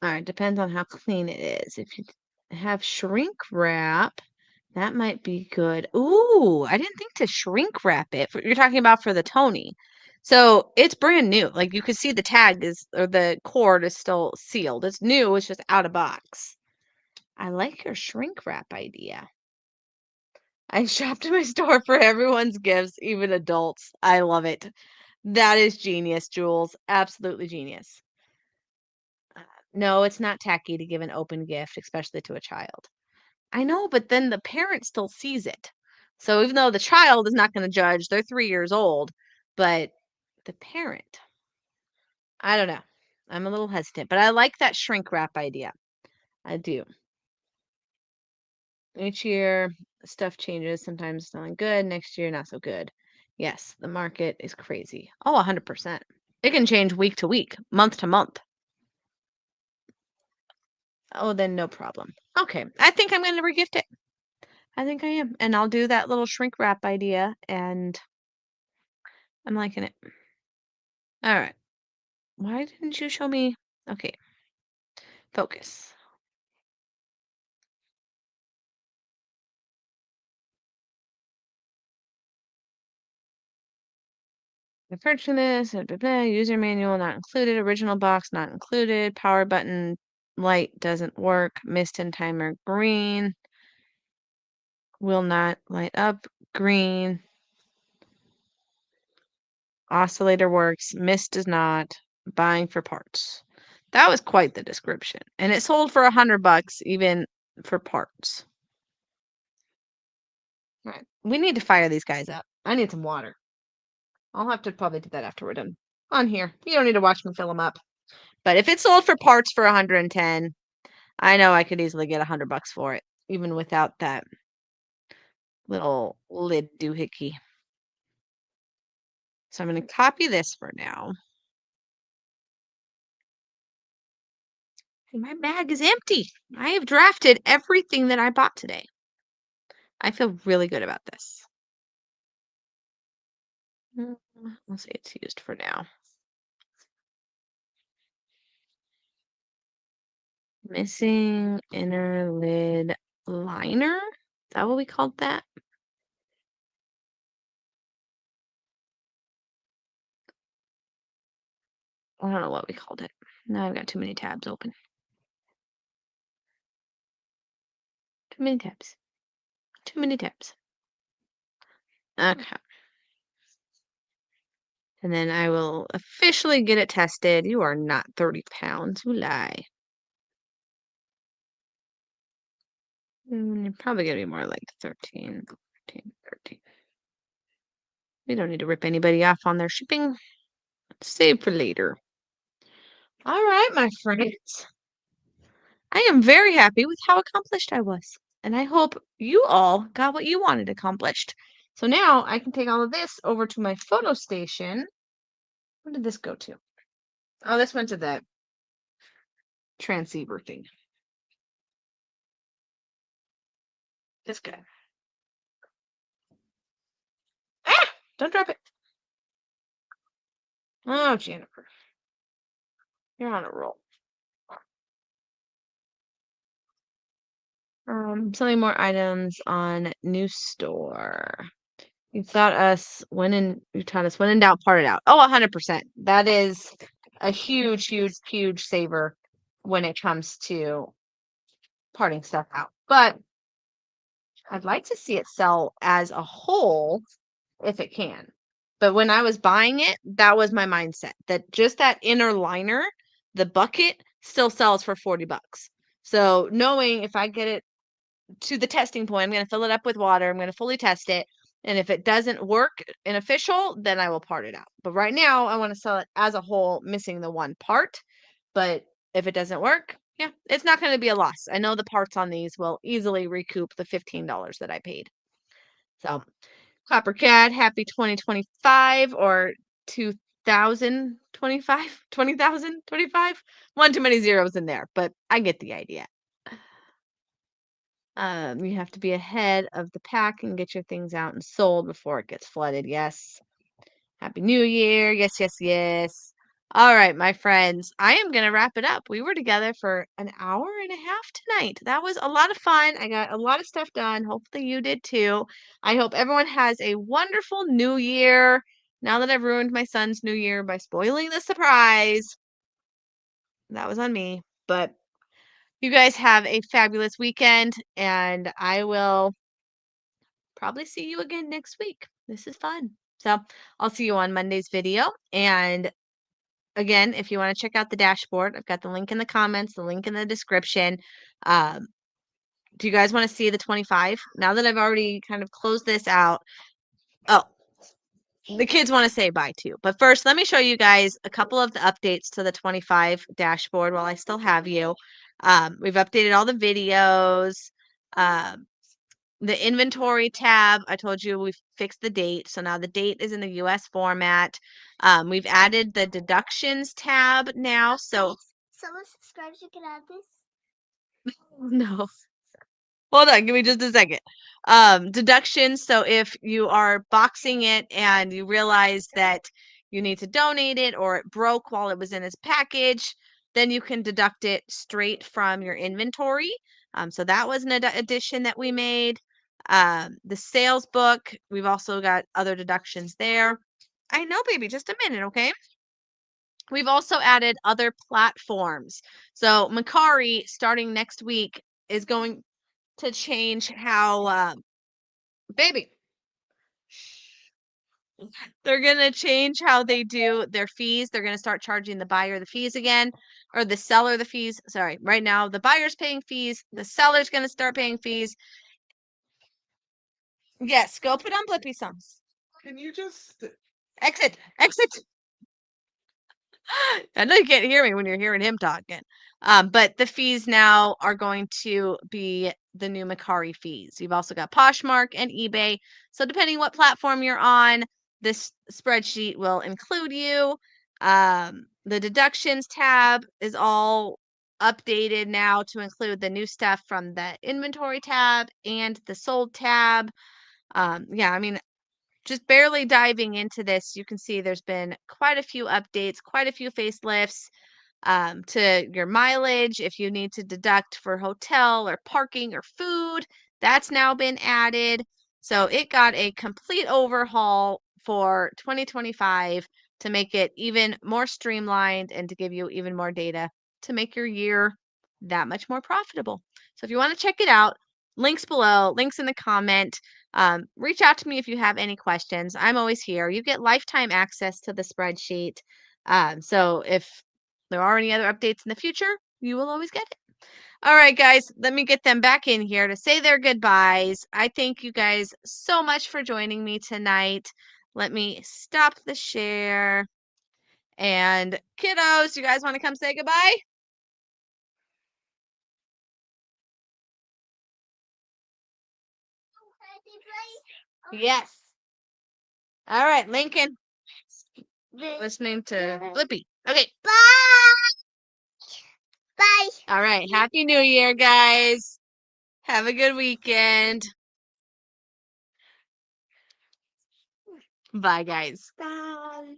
All right, depends on how clean it is. If you have shrink wrap. That might be good. Ooh, I didn't think to shrink wrap it. You're talking about for the Tony. So it's brand new. Like you could see the tag is, or the cord is still sealed. It's new. It's just out of box. I like your shrink wrap idea. I shopped in my store for everyone's gifts, even adults. I love it. That is genius, Jules. Absolutely genius. No, it's not tacky to give an open gift, especially to a child. I know, but then the parent still sees it. So even though the child is not going to judge, they're 3 years old, but the parent, I don't know. I'm a little hesitant, but I like that shrink wrap idea. I do. Each year, stuff changes. Sometimes it's not good. Next year, not so good. Yes, the market is crazy. Oh, 100%. It can change week to week, month to month. Oh, then no problem. Okay, I think I'm going to regift it. I think I am. And I'll do that little shrink wrap idea, and I'm liking it. All right. Why didn't you show me? Okay, focus. The purchase, blah, blah, blah, user manual not included, original box not included, power button light doesn't work, mist and timer green, will not light up, green, oscillator works, mist does not, buying for parts. That was quite the description. And it sold for $100 even for parts. All right. We need to fire these guys up. I need some water. I'll have to probably do that after we're done on here. You don't need to watch me fill them up. But if it sold for parts for 110, I know I could easily get $100 for it, even without that little lid doohickey. So I'm going to copy this for now. And my bag is empty. I have drafted everything that I bought today. I feel really good about this. I'll say it's used for now. Missing inner lid liner? Is that what we called that? I don't know what we called it. Now I've got too many tabs open. Too many tabs. Too many tabs. Okay. And then I will officially get it tested. You are not 30 pounds. You lie. You're probably going to be more like 13, 14, 13. We don't need to rip anybody off on their shipping. Save for later. All right, my friends. I am very happy with how accomplished I was. And I hope you all got what you wanted accomplished. So now I can take all of this over to my photo station. Where did this go to? Oh, this went to the transceiver thing. This guy. Ah! Don't drop it. Oh, Jennifer. You're on a roll. Selling more items on new store. You taught us you taught us when in doubt, part it out. Oh, 100%. That is a huge, huge, huge saver when it comes to parting stuff out. But I'd like to see it sell as a whole if it can. But when I was buying it, that was my mindset that just that inner liner, the bucket still sells for $40. So knowing if I get it to the testing point, I'm going to fill it up with water, I'm going to fully test it. And if it doesn't work in official, then I will part it out. But right now, I want to sell it as a whole, missing the one part. But if it doesn't work, yeah, it's not going to be a loss. I know the parts on these will easily recoup the $15 that I paid. So, Coppercat, happy 2025 or 2025, 20,025. One too many zeros in there, but I get the idea. You have to be ahead of the pack and get your things out and sold before it gets flooded. Yes. Happy New Year. Yes, yes, yes. All right, my friends, I am going to wrap it up. We were together for an hour and a half tonight. That was a lot of fun. I got a lot of stuff done. Hopefully you did too. I hope everyone has a wonderful new year. Now that I've ruined my son's new year by spoiling the surprise, that was on me. But you guys have a fabulous weekend, and I will probably see you again next week. This is fun. So I'll see you on Monday's video. And again, if you want to check out the dashboard, I've got the link in the comments, the link in the description. Do you guys want to see the 25? Now that I've already kind of closed this out. Oh, the kids want to say bye too. But first, let me show you guys a couple of the updates to the 25 dashboard while I still have you. We've updated all the videos. The inventory tab, I told you we fixed the date. So now the date is in the US format. We've added the deductions tab now. So Someone subscribes, you can add this. no. Hold on, give me just a second. Deductions. So if you are boxing it and you realize that you need to donate it or it broke while it was in its package, then you can deduct it straight from your inventory. So that was an addition that we made. The sales book, we've also got other deductions there. I know, baby, just a minute, okay? We've also added other platforms. So Macari, starting next week, is going to change how, baby, they're going to change how they do their fees. They're going to start charging the buyer the fees again, or the seller the fees. Sorry, right now the buyer's paying fees. The seller's going to start paying fees. Yes, go put on Blippy songs. Can you just Exit, exit. I know you can't hear me when you're hearing him talking. But the fees now are going to be the new Macari fees. You've also got Poshmark and eBay. So depending what platform you're on, this spreadsheet will include you. The deductions tab is all updated now to include the new stuff from the inventory tab and the sold tab. Yeah, I mean, just barely diving into this, you can see there's been quite a few updates, quite a few facelifts to your mileage. If you need to deduct for hotel or parking or food, that's now been added. So it got a complete overhaul for 2025 to make it even more streamlined and to give you even more data to make your year that much more profitable. So if you want to check it out, links below, links in the comment. Reach out to me if you have any questions. I'm always here. You get lifetime access to the spreadsheet. So if there are any other updates in the future, you will always get it. All right, guys, let me get them back in here to say their goodbyes. I thank you guys so much for joining me tonight. Let me stop the share. And kiddos, you guys want to come say goodbye? Yes. All right, Lincoln. Listening to Blippi. Okay. Bye. Bye. All right. Happy New Year, guys. Have a good weekend. Bye, guys. Bye.